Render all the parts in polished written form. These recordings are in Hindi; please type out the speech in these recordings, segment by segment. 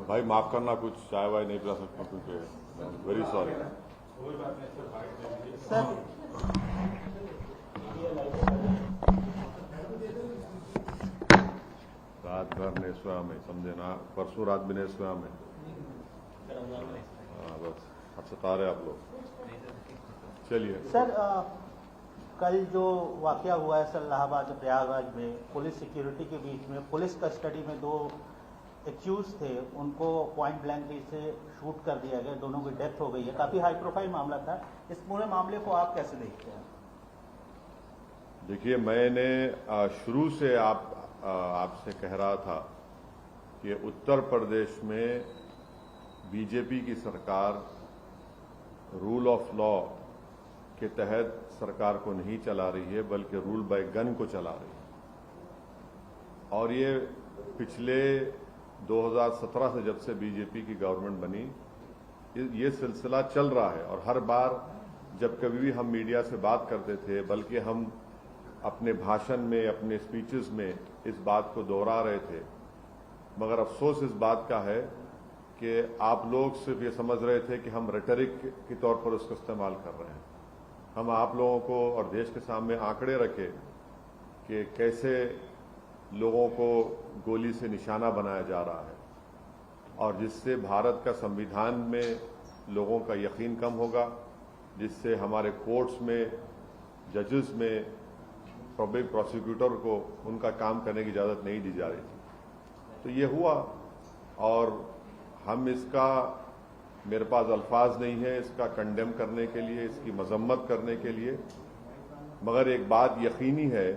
भाई माफ करना, कुछ चाय वाय नहीं पिला सकता क्योंकि वेरी सॉरी सर। रात भर ने सोया में, समझे ना, परसों रात भी नहीं सोया में। हाँ बस अब सता रहे आप लोग। चलिए सर, कल जो वाकया हुआ है सर इलाहाबाद प्रयागराज में, पुलिस सिक्योरिटी के बीच में, पुलिस कस्टडी में दो एक्यूज थे, उनको पॉइंट ब्लैंक से शूट कर दिया गया, दोनों की डेथ हो गई है। काफी हाई प्रोफाइल मामला था। इस पूरे मामले को आप कैसे देखते हैं? देखिए, मैंने शुरू से आपसे कह रहा था कि उत्तर प्रदेश में बीजेपी की सरकार रूल ऑफ लॉ के तहत सरकार को नहीं चला रही है, बल्कि रूल बाय गन को चला रही है। और ये पिछले 2017 से, जब से बीजेपी की गवर्नमेंट बनी, ये सिलसिला चल रहा है। और हर बार जब कभी भी हम मीडिया से बात करते थे, बल्कि हम अपने भाषण में, अपने स्पीचेस में इस बात को दोहरा रहे थे। मगर अफसोस इस बात का है कि आप लोग सिर्फ ये समझ रहे थे कि हम रेटरिक के तौर पर उसका इस्तेमाल कर रहे हैं। हम आप लोगों को और देश के सामने आंकड़े रखे कि कैसे लोगों को गोली से निशाना बनाया जा रहा है, और जिससे भारत का संविधान में लोगों का यकीन कम होगा, जिससे हमारे कोर्ट्स में, जजेस में, पब्लिक प्रोसिक्यूटर को उनका काम करने की इजाज़त नहीं दी जा रही थी। तो ये हुआ, और हम इसका, मेरे पास अल्फाज नहीं है इसका कंडेम करने के लिए, इसकी मजम्मत करने के लिए। मगर एक बात यकीनी है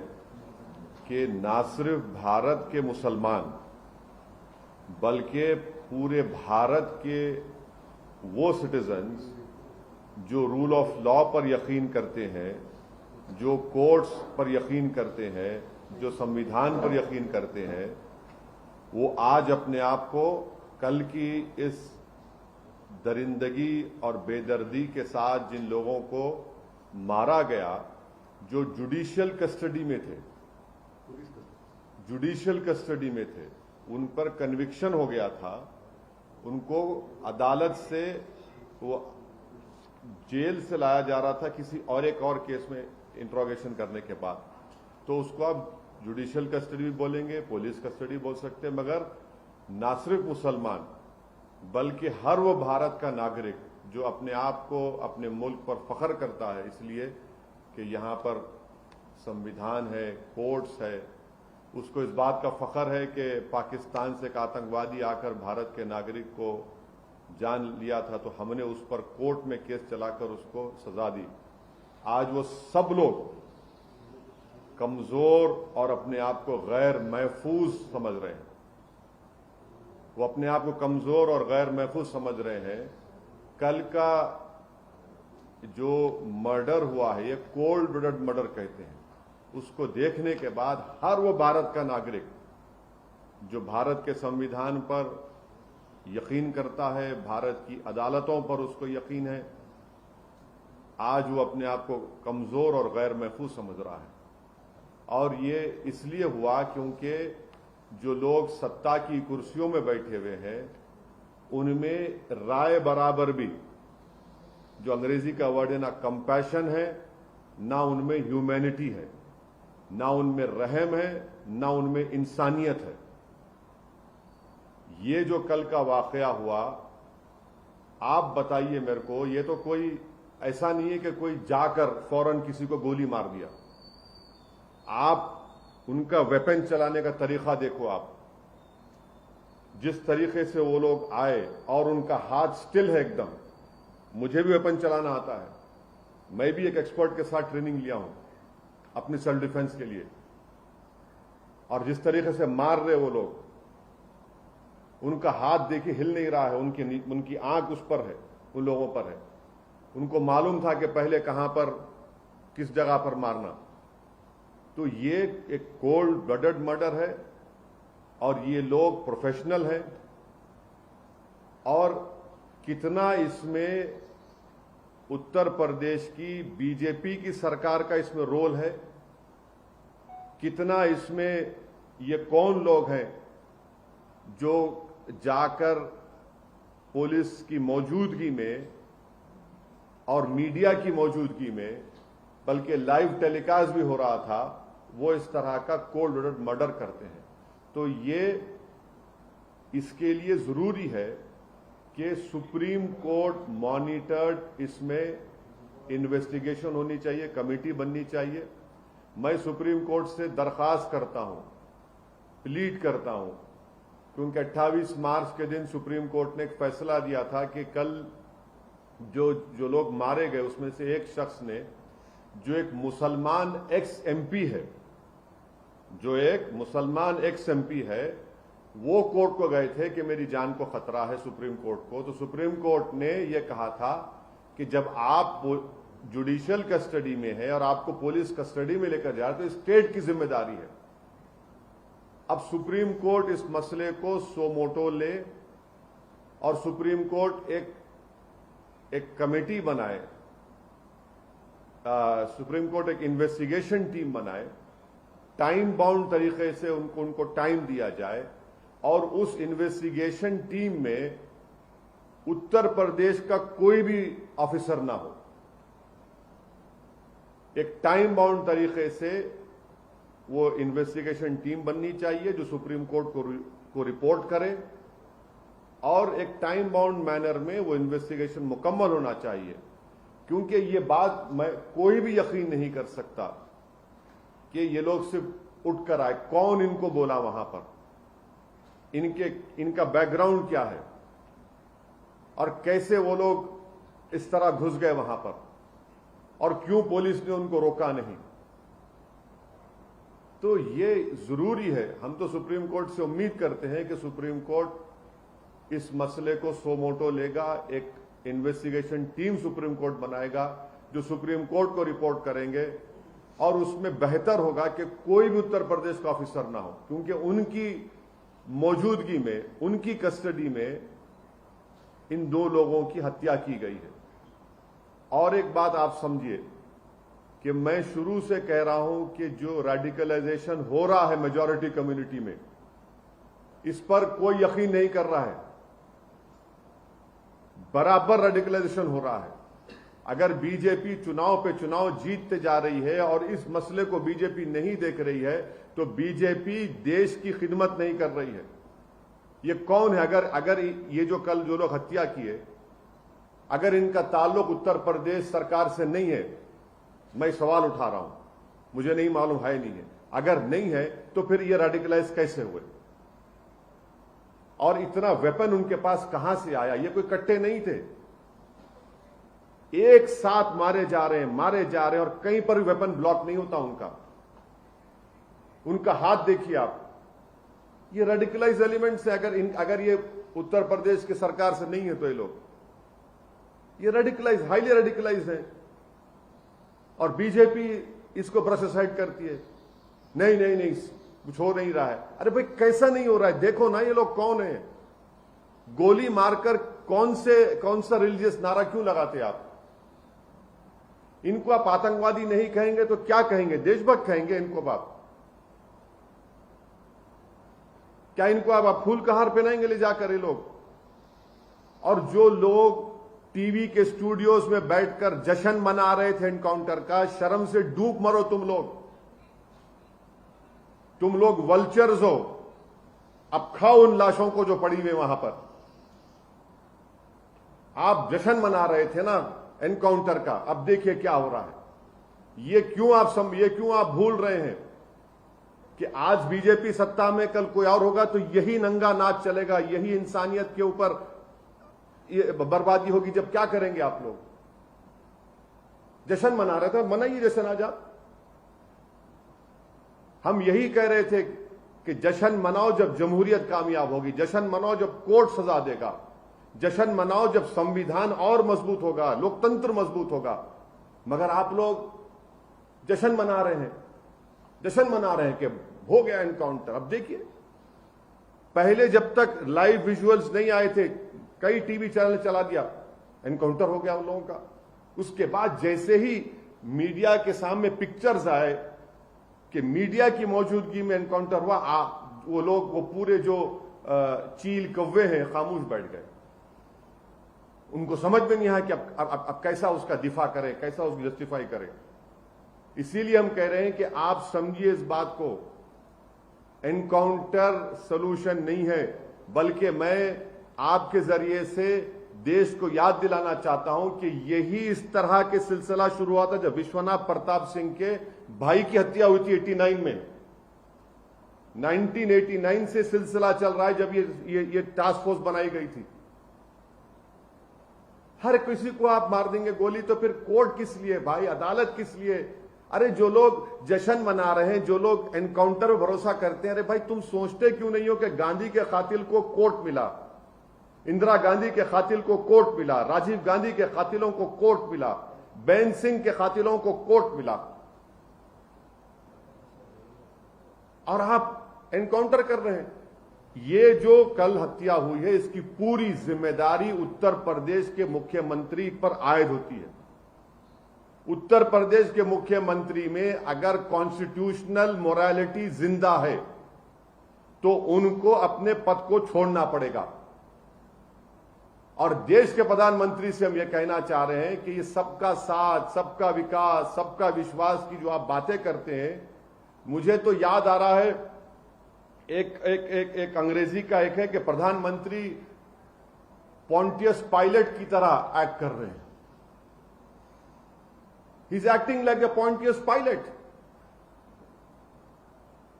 कि ना सिर्फ भारत के मुसलमान, बल्कि पूरे भारत के वो सिटीजन्स जो रूल ऑफ लॉ पर यकीन करते हैं, जो कोर्ट्स पर यकीन करते हैं, जो संविधान पर यकीन करते हैं, वो आज अपने आप को कल की इस दरिंदगी और बेदर्दी के साथ, जिन लोगों को मारा गया, जो जुडिशियल कस्टडी में थे, उन पर कन्विक्शन हो गया था, उनको अदालत से, वो जेल से लाया जा रहा था किसी और एक और केस में इंट्रोगेशन करने के बाद, तो उसको आप जुडिशियल कस्टडी भी बोलेंगे, पुलिस कस्टडी बोल सकते हैं। मगर ना सिर्फ मुसलमान, बल्कि हर वो भारत का नागरिक जो अपने आप को, अपने मुल्क पर फख्र करता है, इसलिए कि यहाँ पर संविधान है, कोर्ट्स है, उसको इस बात का फख्र है कि पाकिस्तान से एक आतंकवादी आकर भारत के नागरिक को जान लिया था, तो हमने उस पर कोर्ट में केस चलाकर उसको सजा दी। आज वो सब लोग कमजोर और अपने आप को गैर महफूज समझ रहे हैं। वो अपने आप को कमजोर और गैर महफूज समझ रहे हैं। कल का जो मर्डर हुआ है, ये कोल्ड ब्लडेड मर्डर कहते हैं, उसको देखने के बाद हर वो भारत का नागरिक जो भारत के संविधान पर यकीन करता है, भारत की अदालतों पर उसको यकीन है, आज वो अपने आप को कमजोर और गैर महफूज समझ रहा है। और ये इसलिए हुआ क्योंकि जो लोग सत्ता की कुर्सियों में बैठे हुए हैं, उनमें राय बराबर भी, जो अंग्रेजी का वर्ड है, ना कंपैशन है, ना उनमें ह्यूमैनिटी है, ना उनमें रहम है, ना उनमें इंसानियत है। ये जो कल का वाकया हुआ, आप बताइए मेरे को, ये तो कोई ऐसा नहीं है कि कोई जाकर फौरन किसी को गोली मार दिया। आप उनका वेपन चलाने का तरीका देखो, आप जिस तरीके से वो लोग आए, और उनका हाथ स्टिल है एकदम। मुझे भी वेपन चलाना आता है, मैं भी एक एक्सपर्ट के साथ ट्रेनिंग लिया हूं अपनी सेल्फ डिफेंस के लिए। और जिस तरीके से मार रहे वो लोग, उनका हाथ देखिए हिल नहीं रहा है, उनकी आंख उस पर है, उन लोगों पर है। उनको मालूम था कि पहले कहां पर, किस जगह पर मारना। तो ये एक कोल्ड ब्लडेड मर्डर है, और ये लोग प्रोफेशनल हैं। और कितना इसमें उत्तर प्रदेश की बीजेपी की सरकार का इसमें रोल है, कितना इसमें ये कौन लोग हैं जो जाकर पुलिस की मौजूदगी में और मीडिया की मौजूदगी में, बल्कि लाइव टेलीकास्ट भी हो रहा था, वो इस तरह का कोल्ड ब्लडेड मर्डर करते हैं। तो ये इसके लिए जरूरी है कि सुप्रीम कोर्ट मॉनिटर्ड इसमें इन्वेस्टिगेशन होनी चाहिए, कमेटी बननी चाहिए। मैं सुप्रीम कोर्ट से दरखास्त करता हूं, प्लीड करता हूं, क्योंकि 28 मार्च के दिन सुप्रीम कोर्ट ने एक फैसला दिया था कि कल जो लोग मारे गए उसमें से एक शख्स ने, जो एक मुसलमान एक्स एमपी है, वो कोर्ट को गए थे कि मेरी जान को खतरा है सुप्रीम कोर्ट को। तो सुप्रीम कोर्ट ने यह कहा था कि जब आप जुडिशियल कस्टडी में है और आपको पुलिस कस्टडी में लेकर जा रहे तो स्टेट की जिम्मेदारी है। अब सुप्रीम कोर्ट इस मसले को सो मोटो ले और सुप्रीम कोर्ट एक कमेटी बनाए, सुप्रीम कोर्ट एक इन्वेस्टिगेशन टीम बनाए, टाइम बाउंड तरीके से उनको टाइम दिया जाए और उस इन्वेस्टिगेशन टीम में उत्तर प्रदेश का कोई भी ऑफिसर ना हो। एक टाइम बाउंड तरीके से वो इन्वेस्टिगेशन टीम बननी चाहिए जो सुप्रीम कोर्ट को रिपोर्ट करे और एक टाइम बाउंड मैनर में वो इन्वेस्टिगेशन मुकम्मल होना चाहिए। क्योंकि ये बात मैं कोई भी यकीन नहीं कर सकता कि ये लोग सिर्फ उठकर आए, कौन इनको बोला वहां पर, इनका बैकग्राउंड क्या है और कैसे वो लोग इस तरह घुस गए वहां पर और क्यों पुलिस ने उनको रोका नहीं। तो ये जरूरी है। हम तो सुप्रीम कोर्ट से उम्मीद करते हैं कि सुप्रीम कोर्ट इस मसले को सो मोटो लेगा, एक इन्वेस्टिगेशन टीम सुप्रीम कोर्ट बनाएगा जो सुप्रीम कोर्ट को रिपोर्ट करेंगे और उसमें बेहतर होगा कि कोई भी उत्तर प्रदेश का ऑफिसर ना हो, क्योंकि उनकी मौजूदगी में, उनकी कस्टडी में इन दो लोगों की हत्या की गई है। और एक बात आप समझिए कि मैं शुरू से कह रहा हूं कि जो रेडिकलाइजेशन हो रहा है मेजॉरिटी कम्युनिटी में, इस पर कोई यकीन नहीं कर रहा है। बराबर रेडिकलाइजेशन हो रहा है। अगर बीजेपी चुनाव पे चुनाव जीतते जा रही है और इस मसले को बीजेपी नहीं देख रही है तो बीजेपी देश की खिदमत नहीं कर रही है। ये कौन है? अगर ये जो कल जो लोग हत्या किए, अगर इनका ताल्लुक उत्तर प्रदेश सरकार से नहीं है, मैं सवाल उठा रहा हूं, मुझे नहीं मालूम है नहीं है, अगर नहीं है तो फिर ये रेडिकलाइज कैसे हुए और इतना वेपन उनके पास कहां से आया? ये कोई कट्टे नहीं थे, एक साथ मारे जा रहे हैं और कहीं पर भी वेपन ब्लॉक नहीं होता उनका हाथ देखिए आप। ये रेडिकलाइज एलिमेंट्स है। अगर ये उत्तर प्रदेश की सरकार से नहीं है तो ये रेडिकलाइज, हाईली रेडिकलाइज है और बीजेपी इसको ब्रश असाइड करती है। नहीं कुछ हो नहीं रहा है। अरे भाई कैसा नहीं हो रहा है? देखो ना ये लोग कौन है। गोली मारकर कौन सा रिलीजियस नारा क्यों लगाते आप? इनको आप आतंकवादी नहीं कहेंगे तो क्या कहेंगे? देशभक्त कहेंगे इनको आप? क्या इनको आप फूल का हार पहनाएंगे ले जाकर ये लोग? और जो लोग टीवी के स्टूडियोज में बैठकर जश्न मना रहे थे एनकाउंटर का, शर्म से डूब मरो तुम लोग वल्चर्स हो। अब खाओ उन लाशों को जो पड़ी हुई वहां पर। आप जश्न मना रहे थे ना एनकाउंटर का, अब देखिए क्या हो रहा है। ये क्यों आप भूल रहे हैं कि आज बीजेपी सत्ता में, कल कोई और होगा तो यही नंगा नाच चलेगा, यही इंसानियत के ऊपर ये बर्बादी होगी। जब क्या करेंगे आप लोग? जश्न मना रहे थे, मनाइए जश्न आज आप। हम यही कह रहे थे कि जश्न मनाओ जब जमहूरियत कामयाब होगी, जश्न मनाओ जब कोर्ट सजा देगा, जश्न मनाओ जब संविधान और मजबूत होगा, लोकतंत्र मजबूत होगा। मगर आप लोग जश्न मना रहे हैं कि हो गया एनकाउंटर। अब देखिए, पहले जब तक लाइव विजुअल्स नहीं आए थे, कई टीवी चैनल चला दिया, एनकाउंटर हो गया उन लोगों का। उसके बाद जैसे ही मीडिया के सामने पिक्चर्स आए कि मीडिया की मौजूदगी में एनकाउंटर हुआ, वो लोग, वो पूरे जो चील कौवे हैं, खामोश बैठ गए। उनको समझ में नहीं आया कि अब कैसा उसका दिफा करें, कैसा उसको जस्टिफाई करें। इसीलिए हम कह रहे हैं कि आप समझिए इस बात को, एनकाउंटर सॉल्यूशन नहीं है, बल्कि मैं आपके जरिए से देश को याद दिलाना चाहता हूं कि यही इस तरह के सिलसिला शुरू हुआ था जब विश्वनाथ प्रताप सिंह के भाई की हत्या हुई थी 89 में। 1989 से सिलसिला चल रहा है जब ये टास्क फोर्स बनाई गई थी। हर किसी को आप मार देंगे गोली तो फिर कोर्ट किस लिए भाई, अदालत किस लिए? अरे जो लोग जश्न मना रहे हैं, जो लोग एनकाउंटर पर भरोसा करते हैं, अरे भाई तुम सोचते क्यों नहीं हो कि गांधी के कातिल को कोर्ट मिला, इंदिरा गांधी के कातिल को कोर्ट मिला, राजीव गांधी के कातिलों को कोर्ट मिला, बेन सिंह के कातिलों को कोर्ट मिला, और आप एनकाउंटर कर रहे हैं। ये जो कल हत्या हुई है इसकी पूरी जिम्मेदारी उत्तर प्रदेश के मुख्यमंत्री पर आयद होती है। उत्तर प्रदेश के मुख्यमंत्री में अगर कॉन्स्टिट्यूशनल मोरालिटी जिंदा है तो उनको अपने पद को छोड़ना पड़ेगा। और देश के प्रधानमंत्री से हम यह कहना चाह रहे हैं कि ये सबका साथ, सबका विकास, सबका विश्वास की जो आप बातें करते हैं, मुझे तो याद आ रहा है एक अंग्रेजी का एक है कि प्रधानमंत्री पॉन्टियस पायलट की तरह एक्ट कर रहे हैं। He is acting like a Pontius Pilate.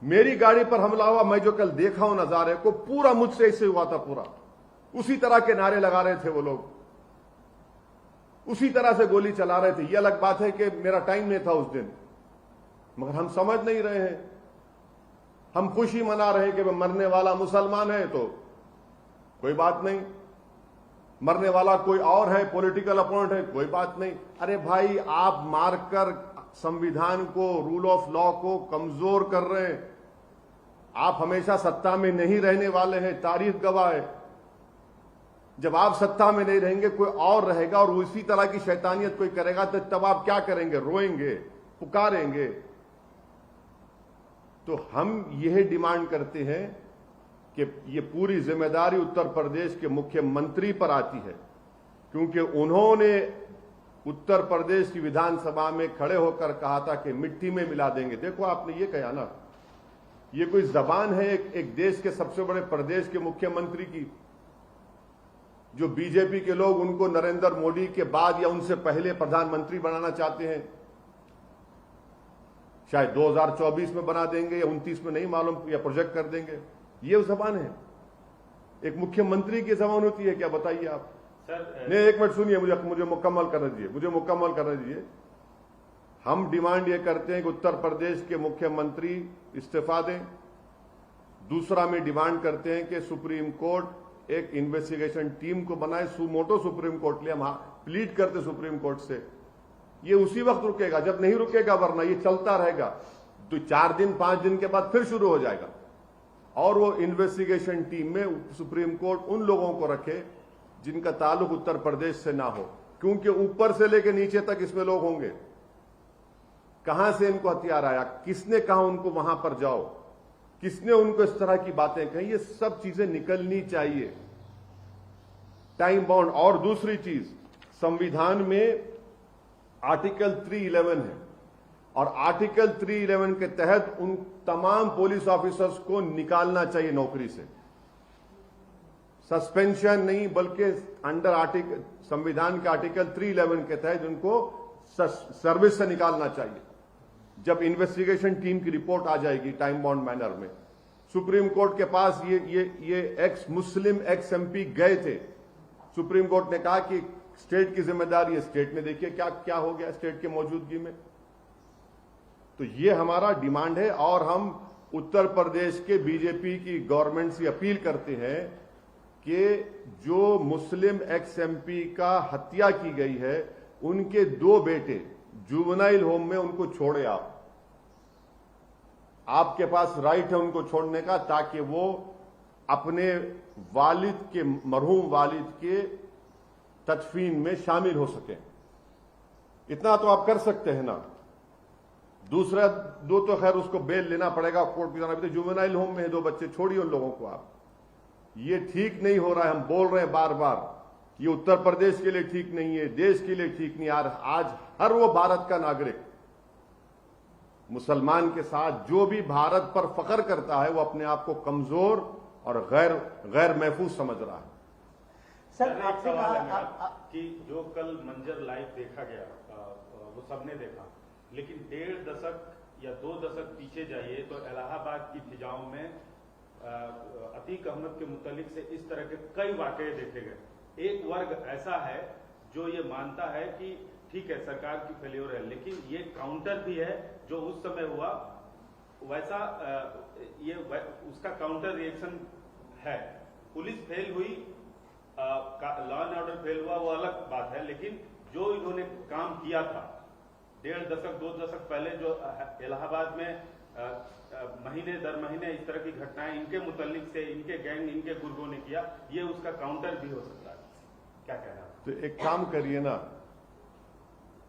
मेरी गाड़ी पर हमला हुआ, मैं जो कल देखा हूं नजारे को, पूरा मुझसे ऐसे हुआ था, पूरा उसी तरह के नारे लगा रहे थे वो लोग, उसी तरह से गोली चला रहे थे। यह अलग बात है कि मेरा टाइम नहीं था उस दिन, मगर हम समझ नहीं रहे हैं। हम खुशी मना रहे हैं कि मरने वाला मुसलमान है तो कोई बात नहीं, मरने वाला कोई और है, पॉलिटिकल अपोनेंट है, कोई बात नहीं। अरे भाई आप मारकर संविधान को, रूल ऑफ लॉ को कमजोर कर रहे हैं। आप हमेशा सत्ता में नहीं रहने वाले हैं, तारीख गवाह है। जब आप सत्ता में नहीं रहेंगे कोई और रहेगा और उसी तरह की शैतानियत कोई करेगा तो तब आप क्या करेंगे? रोएंगे, पुकारेंगे। तो हम यह डिमांड करते हैं कि ये पूरी जिम्मेदारी उत्तर प्रदेश के मुख्यमंत्री पर आती है, क्योंकि उन्होंने उत्तर प्रदेश की विधानसभा में खड़े होकर कहा था कि मिट्टी में मिला देंगे। देखो आपने ये कहा ना, ये कोई जबान है एक देश के सबसे बड़े प्रदेश के मुख्यमंत्री की, जो बीजेपी के लोग उनको नरेंद्र मोदी के बाद या उनसे पहले प्रधानमंत्री बनाना चाहते हैं। शायद 2024 में बना देंगे या 29 में, नहीं मालूम, या प्रोजेक्ट कर देंगे। ये जबान है, एक मुख्यमंत्री की जबान होती है क्या? बताइए आप। सर नहीं, एक मिनट सुनिए, मुझे मुकम्मल करने दीजिए। हम डिमांड ये करते हैं कि उत्तर प्रदेश के मुख्यमंत्री इस्तीफा दें। दूसरा में डिमांड करते हैं कि सुप्रीम कोर्ट एक इन्वेस्टिगेशन टीम को बनाए, सुमोटो सुप्रीम कोर्ट ले, हम प्लीड करते सुप्रीम कोर्ट से। ये उसी वक्त रुकेगा जब नहीं रुकेगा, वरना ये चलता रहेगा। तो 4 दिन 5 दिन के बाद फिर शुरू हो जाएगा। और वो इन्वेस्टिगेशन टीम में सुप्रीम कोर्ट उन लोगों को रखे जिनका ताल्लुक उत्तर प्रदेश से ना हो, क्योंकि ऊपर से लेकर नीचे तक इसमें लोग होंगे। कहां से इनको हथियार आया, किसने कहा उनको वहां पर जाओ, किसने उनको इस तरह की बातें कही, ये सब चीजें निकलनी चाहिए, टाइम बाउंड। और दूसरी चीज, संविधान में आर्टिकल 311 है और आर्टिकल 311 के तहत उन तमाम पुलिस ऑफिसर्स को निकालना चाहिए नौकरी से। सस्पेंशन नहीं, बल्कि अंडर संविधान के आर्टिकल 311 के तहत उनको सर्विस से निकालना चाहिए। जब इन्वेस्टिगेशन टीम की रिपोर्ट आ जाएगी टाइम बाउंड मैनर में, सुप्रीम कोर्ट के पास ये एक्स मुस्लिम एक्स एमपी गए थे। सुप्रीम कोर्ट ने कहा कि स्टेट की जिम्मेदारी है, स्टेट में देखिए क्या क्या हो गया स्टेट के मौजूदगी में। तो ये हमारा डिमांड है और हम उत्तर प्रदेश के बीजेपी की गवर्नमेंट से अपील करते हैं कि जो मुस्लिम एक्स एमपी का हत्या की गई है, उनके 2 बेटे जुवेनाइल होम में, उनको छोड़े आप। आपके पास राइट है उनको छोड़ने का, ताकि वो अपने वालिद के, मरहूम वालिद के तदफीन में शामिल हो सके। इतना तो आप कर सकते हैं ना। दूसरा 2 तो खैर उसको बेल लेना पड़ेगा, कोर्ट में जाना भी। तो जुवेनाइल होम में 2 बच्चे, छोड़िए उन लोगों को आप। ये ठीक नहीं हो रहा है। हम बोल रहे हैं बार बार, ये उत्तर प्रदेश के लिए ठीक नहीं है, देश के लिए ठीक नहीं। आज हर वो भारत का नागरिक मुसलमान के साथ जो भी भारत पर फख्र करता है वो अपने आप को कमजोर और गैर महफूज समझ रहा है। सर एक सवाल है मेरा कि जो कल मंजर लाइव देखा गया वो सबने देखा, लेकिन 1.5 दशक या 2 दशक पीछे जाइए तो इलाहाबाद की फिजाओं में अतीक अहमद के मुतालिक से इस तरह के कई वाकये देखे गए। एक वर्ग ऐसा है जो ये मानता है कि ठीक है सरकार की फेल्योर है, लेकिन ये काउंटर भी है जो उस समय हुआ वैसा उसका काउंटर रिएक्शन है। पुलिस फेल हुई, लॉ एंड ऑर्डर फेल हुआ, वो अलग बात है, लेकिन जो इन्होंने काम किया था 1.5 दशक 2 दशक पहले जो इलाहाबाद में महीने दर महीने इस तरह की घटनाएं इनके मुतल्लिक से इनके गैंग इनके गुर्गों ने किया, ये उसका काउंटर भी हो सकता है। क्या कहना है? तो एक काम करिए ना,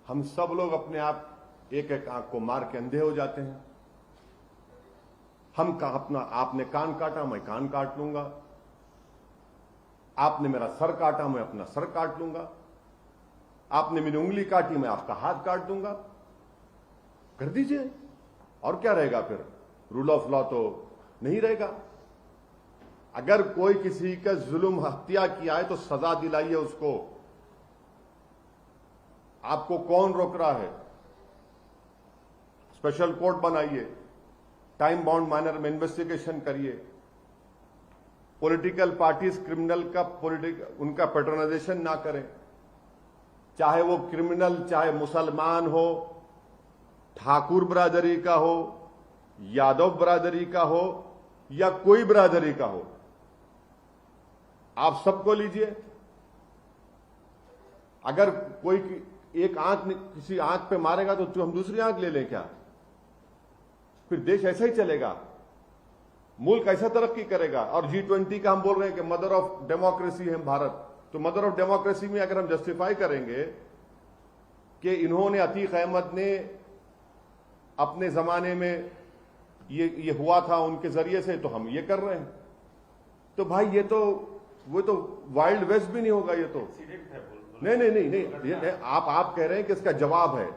हम सब लोग अपने आप एक एक आंख को मार के अंधे हो जाते हैं। हम का अपना आपने कान काटा मैं कान काट लूंगा, आपने मेरा सर काटा मैं अपना सर काट लूंगा, आपने मेरी उंगली काटी मैं आपका हाथ काट दूंगा। कर दीजिए, और क्या रहेगा फिर? रूल ऑफ लॉ तो नहीं रहेगा। अगर कोई किसी का जुल्म हत्या किया है तो सजा दिलाइए उसको। आपको कौन रोक रहा है? स्पेशल कोर्ट बनाइए, टाइम बाउंड मैनर में इन्वेस्टिगेशन करिए। पॉलिटिकल पार्टीज क्रिमिनल का उनका पैट्रोनाइजेशन ना करें, चाहे वो क्रिमिनल चाहे मुसलमान हो, ठाकुर बरादरी का हो, यादव बरादरी का हो या कोई बरादरी का हो, आप सबको लीजिए। अगर कोई एक आंख किसी आंख पे मारेगा तो हम दूसरी आंख ले लें क्या? फिर देश ऐसा ही चलेगा, मुल्क ऐसा तरक्की करेगा। और G20 का हम बोल रहे हैं कि मदर ऑफ डेमोक्रेसी है भारत, तो मदर ऑफ डेमोक्रेसी में अगर हम जस्टिफाई करेंगे कि इन्होंने अतीक अहमद ने अपने जमाने में ये हुआ था उनके जरिए से, तो हम ये कर रहे हैं, तो भाई ये तो वो तो वाइल्ड वेस्ट भी नहीं होगा। ये तो नहीं, आप कह रहे हैं कि इसका जवाब है।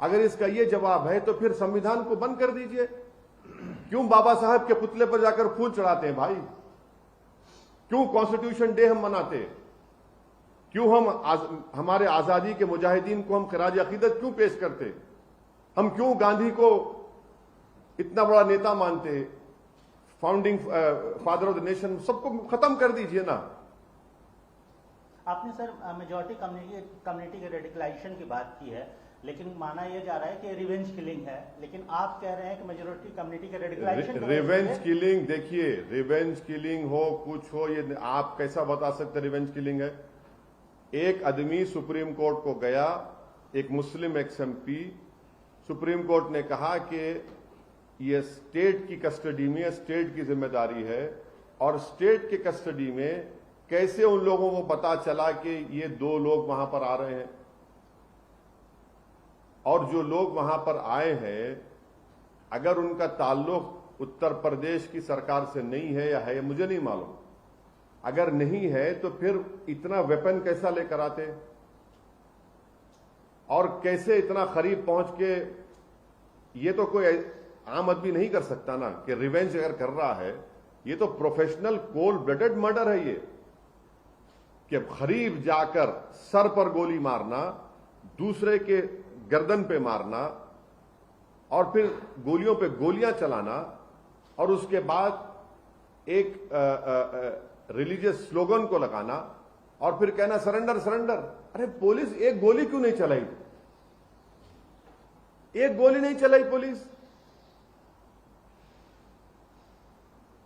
अगर इसका ये जवाब है तो फिर संविधान को बंद कर दीजिए। क्यों बाबा साहब के पुतले पर जाकर फूल चढ़ाते हैं भाई? क्यों कॉन्स्टिट्यूशन डे हम मनाते हैं? क्यों हम हमारे आजादी के मुजाहिदीन को हम खराज अकीदत क्यों पेश करते? हम क्यों गांधी को इतना बड़ा नेता मानते हैं, founding father of the nation? सबको खत्म कर दीजिए ना। आपने सर मेजॉरिटी कम्युनिटी के रेडिकलाइजेशन की बात की है, लेकिन माना यह जा रहा है कि रिवेंज किलिंग है, लेकिन आप कह रहे हैं कि मेजॉरिटी कम्युनिटी के रेडिकलाइजेशन रिवेंज किलिंग, देखिए रिवेंज किलिंग हो कुछ हो, ये आप कैसा बता सकते रिवेंज किलिंग है? एक आदमी सुप्रीम कोर्ट को गया, एक मुस्लिम एक्स-एमपी, सुप्रीम कोर्ट ने कहा कि ये स्टेट की कस्टडी में, स्टेट की जिम्मेदारी है, और स्टेट के कस्टडी में कैसे उन लोगों को पता चला कि ये 2 लोग वहां पर आ रहे हैं, और जो लोग वहां पर आए हैं अगर उनका ताल्लुक उत्तर प्रदेश की सरकार से नहीं है या है, मुझे नहीं मालूम। अगर नहीं है तो फिर इतना वेपन कैसा लेकर आते, और कैसे इतना करीब पहुंच के? ये तो कोई आम आदमी नहीं कर सकता ना कि रिवेंज अगर कर रहा है। ये तो प्रोफेशनल कोल्ड ब्लडेड मर्डर है, ये कि करीब जाकर सर पर गोली मारना, दूसरे के गर्दन पे मारना, और फिर गोलियों पे गोलियां चलाना, और उसके बाद एक रिलीजियस स्लोगन को लगाना, और फिर कहना सरेंडर सरेंडर। अरे पुलिस एक गोली क्यों नहीं चलाई? एक गोली नहीं चलाई पुलिस।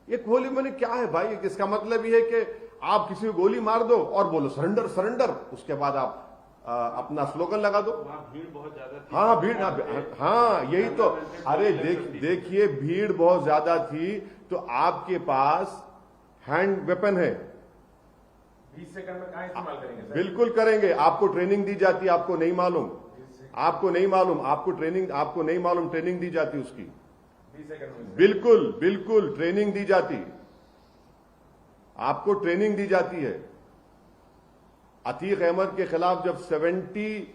एक गोली मैंने क्या है भाई? इसका मतलब यह है कि आप किसी को गोली मार दो और बोलो सरेंडर सरेंडर, उसके बाद आप अपना स्लोगन लगा दो। भीड़ बहुत ज्यादा थी। हाँ भीड़, हाँ यही तो। अरे देखिए भीड़ बहुत ज्यादा थी, तो आपके पास हैंड वेपन है, 20 सेकंड में कहां इस्तेमाल करेंगे सर? बिल्कुल करेंगे। आपको ट्रेनिंग दी जाती है, आपको नहीं मालूम, आपको नहीं मालूम, आपको नहीं मालूम ट्रेनिंग दी जाती उसकी। 20 सेकंड में बिल्कुल बिल्कुल ट्रेनिंग दी जाती, आपको ट्रेनिंग दी जाती है। अतीक अहमद के खिलाफ जब 70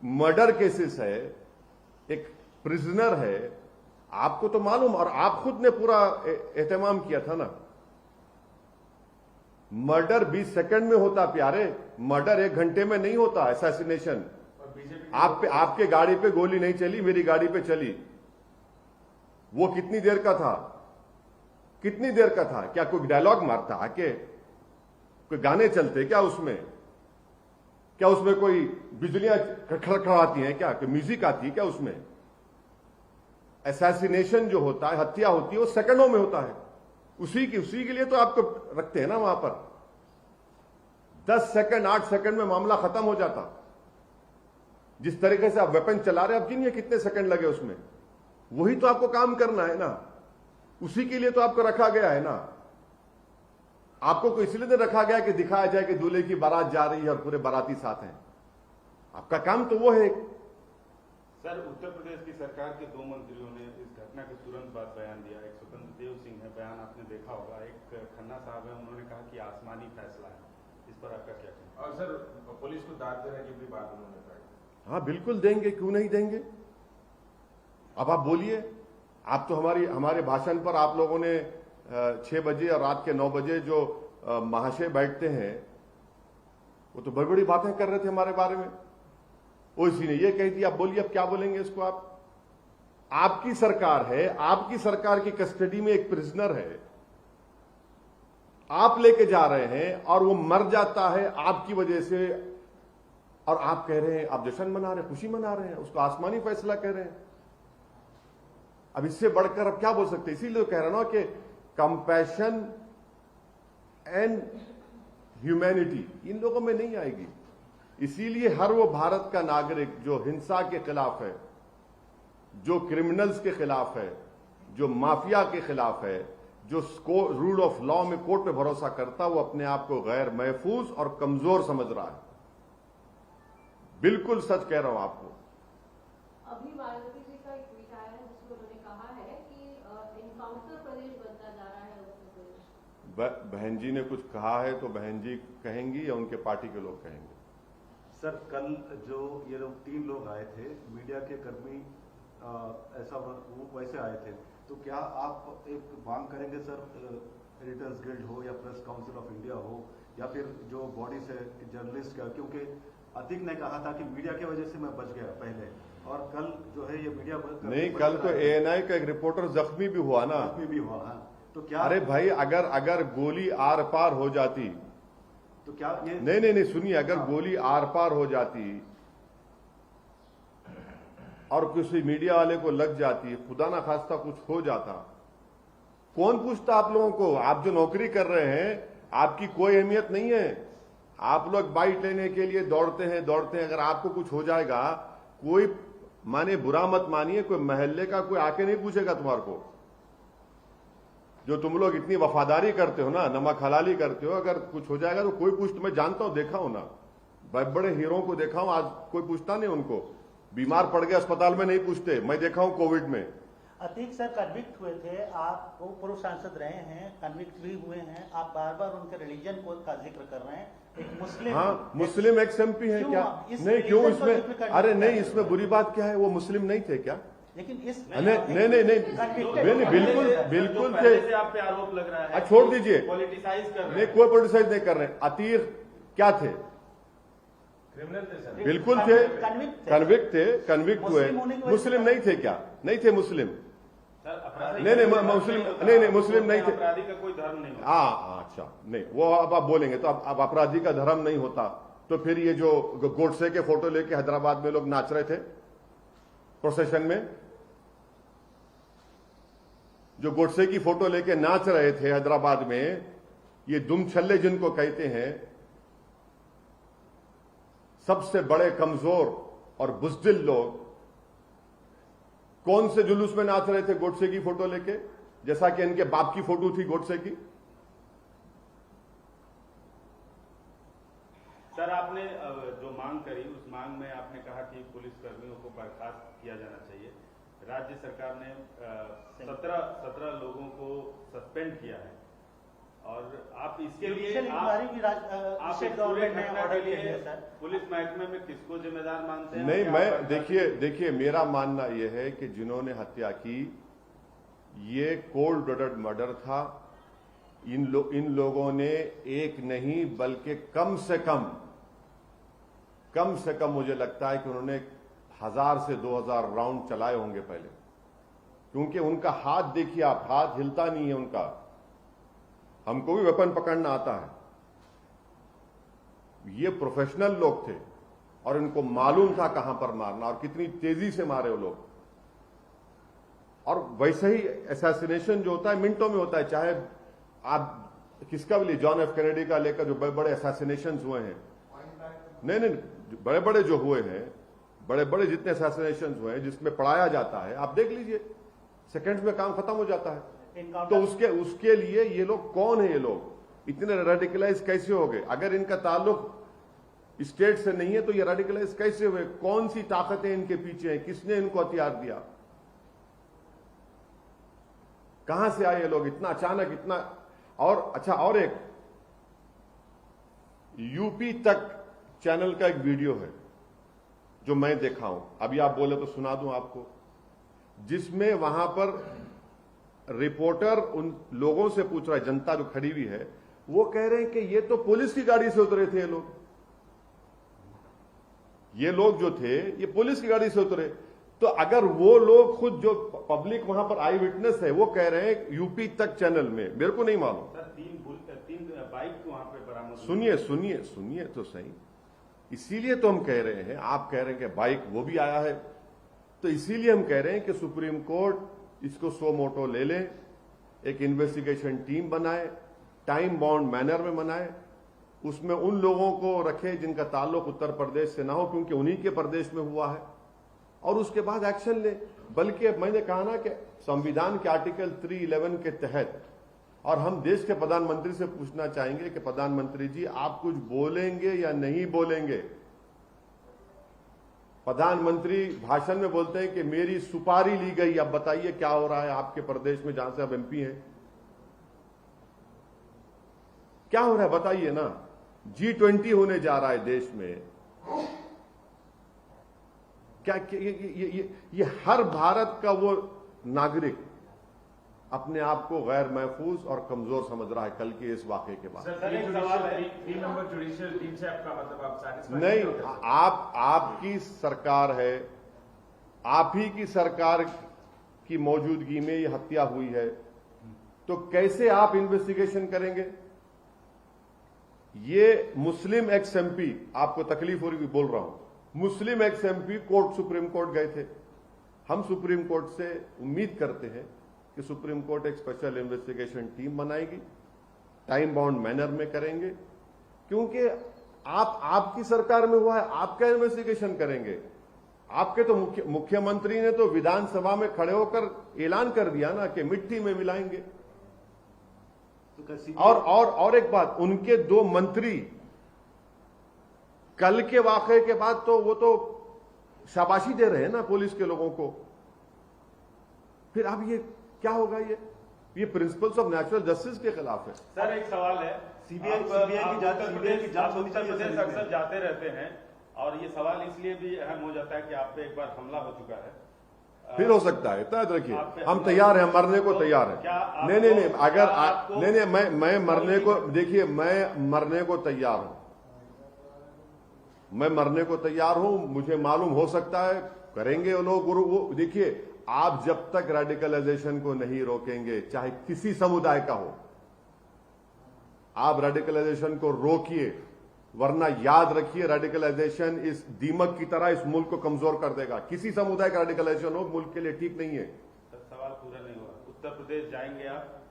मर्डर केसेस है, एक प्रिजनर है, आपको तो मालूम, और आप खुद ने पूरा एहतमाम किया था ना। मर्डर 20 सेकंड में होता प्यारे, मर्डर 1 घंटे में नहीं होता। असैसिनेशन आपके गाड़ी पे गोली नहीं चली, मेरी गाड़ी पे चली। वो कितनी देर का था? कितनी देर का था? क्या कोई डायलॉग मारता आके? कोई गाने चलते क्या उसमें? क्या उसमें कोई बिजलियां खड़खड़ाती हैं क्या? कोई म्यूजिक आती है क्या उसमें? असैसिनेशन जो होता है, हत्या होती है, वो सेकंडों में होता है। उसी के लिए तो आपको रखते हैं ना वहां पर। 10 सेकंड 8 सेकंड में मामला खत्म हो जाता। जिस तरीके से आप वेपन चला रहे हैं, आप गिनिए कितने सेकंड लगे उसमें। वही तो आपको काम करना है ना, उसी के लिए तो आपको रखा गया है ना। आपको को इसलिए तो रखा गया कि दिखाया जाए कि दूल्हे की बारात जा रही है और पूरे बाराती साथ हैं। आपका काम तो वो है। सर, उत्तर प्रदेश की सरकार के 2 मंत्रियों ने इस घटना के तुरंत बाद बयान दिया। एक स्वतंत्र देव सिंह है, बयान आपने देखा होगा। एक खन्ना साहब है, उन्होंने कहा कि आसमानी फैसला है। इस पर आपका क्या कहना? और सर, पुलिस को दाद देने की भी बात उन्होंने कही। हाँ बिल्कुल देंगे, क्यों नहीं देंगे। अब आप बोलिए, आप तो हमारे भाषण पर आप लोगों ने 6 बजे और रात के 9 बजे जो महाशय बैठते हैं, वो तो बड़ी बड़ी बातें कर रहे थे हमारे बारे में। वो इसी ने ये कही थी। आप बोलिए, अब क्या बोलेंगे इसको आप? आपकी सरकार है, आपकी सरकार की कस्टडी में एक प्रिजनर है, आप लेके जा रहे हैं और वो मर जाता है आपकी वजह से, और आप कह रहे हैं, आप जश्न मना रहे हैं, खुशी मना रहे हैं, उसको आसमानी फैसला कह रहे हैं। अब इससे बढ़कर अब क्या बोल सकते हैं? इसीलिए कह रहा ना कि कंपैशन एंड ह्यूमैनिटी इन लोगों में नहीं आएगी। इसीलिए हर वो भारत का नागरिक जो हिंसा के खिलाफ है, जो क्रिमिनल्स के खिलाफ है, जो माफिया के खिलाफ है, जो रूल ऑफ लॉ में कोर्ट पे भरोसा करता, वो अपने आप को गैर महफूज और कमजोर समझ रहा है। बिल्कुल सच कह रहा हूं आपको। अभी मायावती जी का एक ट्वीट आया है जिसमें उन्होंने कहा है कि इनकाउंटर प्रदेश बनता जा रहा है उत्तर प्रदेश। बहन जी ने कुछ कहा है तो बहन जी कहेंगी या उनके पार्टी के लोग कहेंगे? सर, कल जो ये लोग 3 लोग आए थे, मीडिया के कर्मी, ऐसा वो वैसे आए थे, तो क्या आप एक मांग करेंगे सर, एडिटर्स गिल्ड हो या प्रेस काउंसिल ऑफ इंडिया हो या फिर जो बॉडीज है जर्नलिस्ट का, क्योंकि अतीक ने कहा था कि मीडिया की वजह से मैं बच गया पहले, और कल जो है ये मीडिया नहीं, कल तो ANI का एक रिपोर्टर जख्मी भी हुआ ना। जख्मी भी हुआ। हाँ, तो क्या? अरे भाई, अगर गोली आर पार हो जाती तो क्या ये नहीं सुनिए, अगर गोली आर पार हो जाती और किसी मीडिया वाले को लग जाती, खुदा ना खास्ता कुछ हो जाता, कौन पूछता आप लोगों को? आप जो नौकरी कर रहे हैं, आपकी कोई अहमियत नहीं है। आप लोग बाइट लेने के लिए दौड़ते हैं। अगर आपको कुछ हो जाएगा, कोई माने बुरा मत मानिए, कोई महल्ले का कोई आके नहीं पूछेगा तुम्हारे को। जो तुम लोग इतनी वफादारी करते हो ना, नमक हलाली करते हो, अगर कुछ हो जाएगा तो कोई पूछ, मैं जानता हूं, देखा हूं ना, बड़े बड़े हीरो को देखा हूं, आज कोई पूछता नहीं उनको। बीमार पड़ गए अस्पताल में नहीं पूछते, मैं देखा हूं कोविड में। अतीक सर कन्विक्ट हुए थे, आप वो पूर्व सांसद रहे हैं, कन्विक्ट भी हुए हैं, आप बार बार उनके रिलीजन को का जिक्र कर रहे हैं। एक मुस्लिम, हाँ, मुस्लिम एक्स MP है क्या? नहीं, क्यों इसमें? अरे नहीं, इसमें बुरी बात क्या है? वो मुस्लिम नहीं थे क्या? लेकिन इस नहीं, बिल्कुल थे। से आप पे आरोप लग रहा है, छोड़ दीजिए, पॉलिटिसाइज कर रहे नहीं, हैं। कोई पॉलिटिसाइज नहीं कर रहे। अतीक क्या थे? क्रिमिनल थे सर। बिल्कुल थे, कन्विक्ट हुए। मुस्लिम नहीं थे क्या? नहीं थे मुस्लिम। नहीं, मुस्लिम नहीं थे। अपराधी का कोई धर्म नहीं होता। हाँ, अच्छा, नहीं, वो अब आप बोलेंगे तो अब अपराधी का धर्म नहीं होता, तो फिर ये जो गोडसे के फोटो लेके हैदराबाद में लोग नाच रहे थे प्रोसेशन में, जो गोडसे की फोटो लेके नाच रहे थे हैदराबाद में, ये दुम छल्ले जिनको कहते हैं, सबसे बड़े कमजोर और बुज़दिल लोग, कौन से जुलूस में नाच रहे थे गोडसे की फोटो लेके, जैसा कि इनके बाप की फोटो थी गोडसे की? सर, आपने जो मांग करी, उस मांग में आपने कहा कि पुलिस कर्मियों को बर्खास्त किया जाना चाहिए। राज्य सरकार ने 17 लोगों को सस्पेंड किया है। और आप इसके लिए जुडिशियल इंक्वायरी भी आप स्टेट इस पूरे गवर्नमेंट ने घटना ऑर्डर के किया लिए है सर। पुलिस महकमे में किसको जिम्मेदार मानते हैं? नहीं, क्या मैं आप- देखिए मेरा मानना यह है कि जिन्होंने हत्या की ये कोल्ड ब्लडेड मर्डर था। इन लोगों ने एक नहीं बल्कि कम से कम मुझे लगता है कि उन्होंने 1000 से 2000 राउंड चलाए होंगे पहले, क्योंकि उनका हाथ देखिए आप, हाथ हिलता नहीं है उनका। हमको भी वेपन पकड़ना आता है। ये प्रोफेशनल लोग थे और इनको मालूम था कहां पर मारना और कितनी तेजी से मारे वो लोग। और वैसे ही असैसिनेशन जो होता है मिनटों में होता है, चाहे आप किसका भी लिए, जॉन एफ कैनेडी का लेकर जो बड़े बड़े असैसिनेशन हुए हैं, नहीं बड़े बड़े जो हुए हैं, बड़े बड़े जितने असैसिनेशन हुए हैं जिसमें पढ़ाया जाता है, आप देख लीजिए सेकंड्स में काम खत्म हो जाता है। तो उसके लिए ये लोग कौन है? ये लोग इतने रेडिकलाइज कैसे हो गए? अगर इनका ताल्लुक स्टेट से नहीं है तो ये रेडिकलाइज कैसे हुए? कौन सी ताकतें इनके पीछे हैं? किसने इनको हथियार दिया? कहां से आए ये लोग इतना अचानक, इतना? और अच्छा, और एक यूपी तक चैनल का एक वीडियो है जो मैं देखा हूं, अभी आप बोले तो सुना दूं आपको, जिसमें वहां पर रिपोर्टर उन लोगों से पूछ रहा है, जनता जो खड़ी हुई है, वो कह रहे हैं कि ये तो पुलिस की गाड़ी से उतरे थे ये लोग जो थे ये पुलिस की गाड़ी से उतरे। तो अगर वो लोग खुद जो पब्लिक वहां पर आई विटनेस है वो कह रहे हैं यूपी तक चैनल में, मेरे को नहीं मालूम। सर, तीन बाइक वहां पे बरामद सुनिए तो सही, इसीलिए तो हम कह रहे हैं, आप कह रहे हैं कि बाइक वो भी आया है, तो इसीलिए हम कह रहे हैं कि सुप्रीम कोर्ट इसको सो मोटो ले ले, एक इन्वेस्टिगेशन टीम बनाए, टाइम बाउंड मैनर में बनाए, उसमें उन लोगों को रखे जिनका ताल्लुक उत्तर प्रदेश से ना हो, क्योंकि उन्हीं के प्रदेश में हुआ है, और उसके बाद एक्शन ले। बल्कि मैंने कहा ना कि संविधान के आर्टिकल 311 के तहत, और हम देश के प्रधानमंत्री से पूछना चाहेंगे कि प्रधानमंत्री जी आप कुछ बोलेंगे या नहीं बोलेंगे? प्रधानमंत्री भाषण में बोलते हैं कि मेरी सुपारी ली गई, अब बताइए क्या हो रहा है आपके प्रदेश में जहां से आप एमपी हैं? क्या हो रहा है बताइए ना। G20 होने जा रहा है देश में, क्या ये हर भारत का वो नागरिक अपने आप को गैर महफूज और कमजोर समझ रहा है कल के इस वाकये के बाद। सर, एक सवाल है, 3 मेंबर जुडिशियल टीम से आपका मतलब आप satisfied नहीं, होते? आपकी सरकार है, आप ही की सरकार की मौजूदगी में ये हत्या हुई है, तो कैसे आप इन्वेस्टिगेशन करेंगे? ये मुस्लिम एक्स एमपी, आपको तकलीफ हो रही बोल रहा हूं, Muslim ex MP court, supreme court गए थे। हम सुप्रीम कोर्ट से उम्मीद करते हैं कि सुप्रीम कोर्ट एक स्पेशल इन्वेस्टिगेशन टीम बनाएगी, टाइम बाउंड मैनर में करेंगे, क्योंकि आपकी सरकार में हुआ है, आप क्या इन्वेस्टिगेशन करेंगे? आपके तो मुख्यमंत्री ने तो विधानसभा में खड़े होकर ऐलान कर दिया ना कि मिट्टी में मिलाएंगे। और एक बात, उनके 2 मंत्री कल के वाकये के बाद तो वो तो शाबाशी दे रहे हैं ना पुलिस के लोगों को। फिर अब ये क्या होगा? ये प्रिंसिपल्स ऑफ नेचुरल जस्टिस के खिलाफ है। सर, एक सवाल है, सीबीआई की जांच होनी उत्तर प्रदेश चाहिए। अक्सर जाते रहते हैं और ये सवाल इसलिए भी अहम हो जाता है कि आप पे एक बार हमला हो चुका है। फिर हो सकता है, याद रखिए, हम तैयार हैं, मरने को तैयार हैं। नहीं, अगर नहीं, मैं मरने को, देखिए मैं मरने को तैयार हूं, मैं मरने को तैयार हूं। मुझे मालूम हो सकता है करेंगे वो लोग, वो देखिए, आप जब तक रेडिकलाइजेशन को नहीं रोकेंगे, चाहे किसी समुदाय का हो, आप रेडिकलाइजेशन को रोकिए, वरना याद रखिए रेडिकलाइजेशन इस दीमक की तरह इस मुल्क को कमजोर कर देगा। किसी समुदाय का रेडिकलाइजेशन हो मुल्क के लिए ठीक नहीं है। सवाल पूरा नहीं हुआ। उत्तर प्रदेश जाएंगे आप?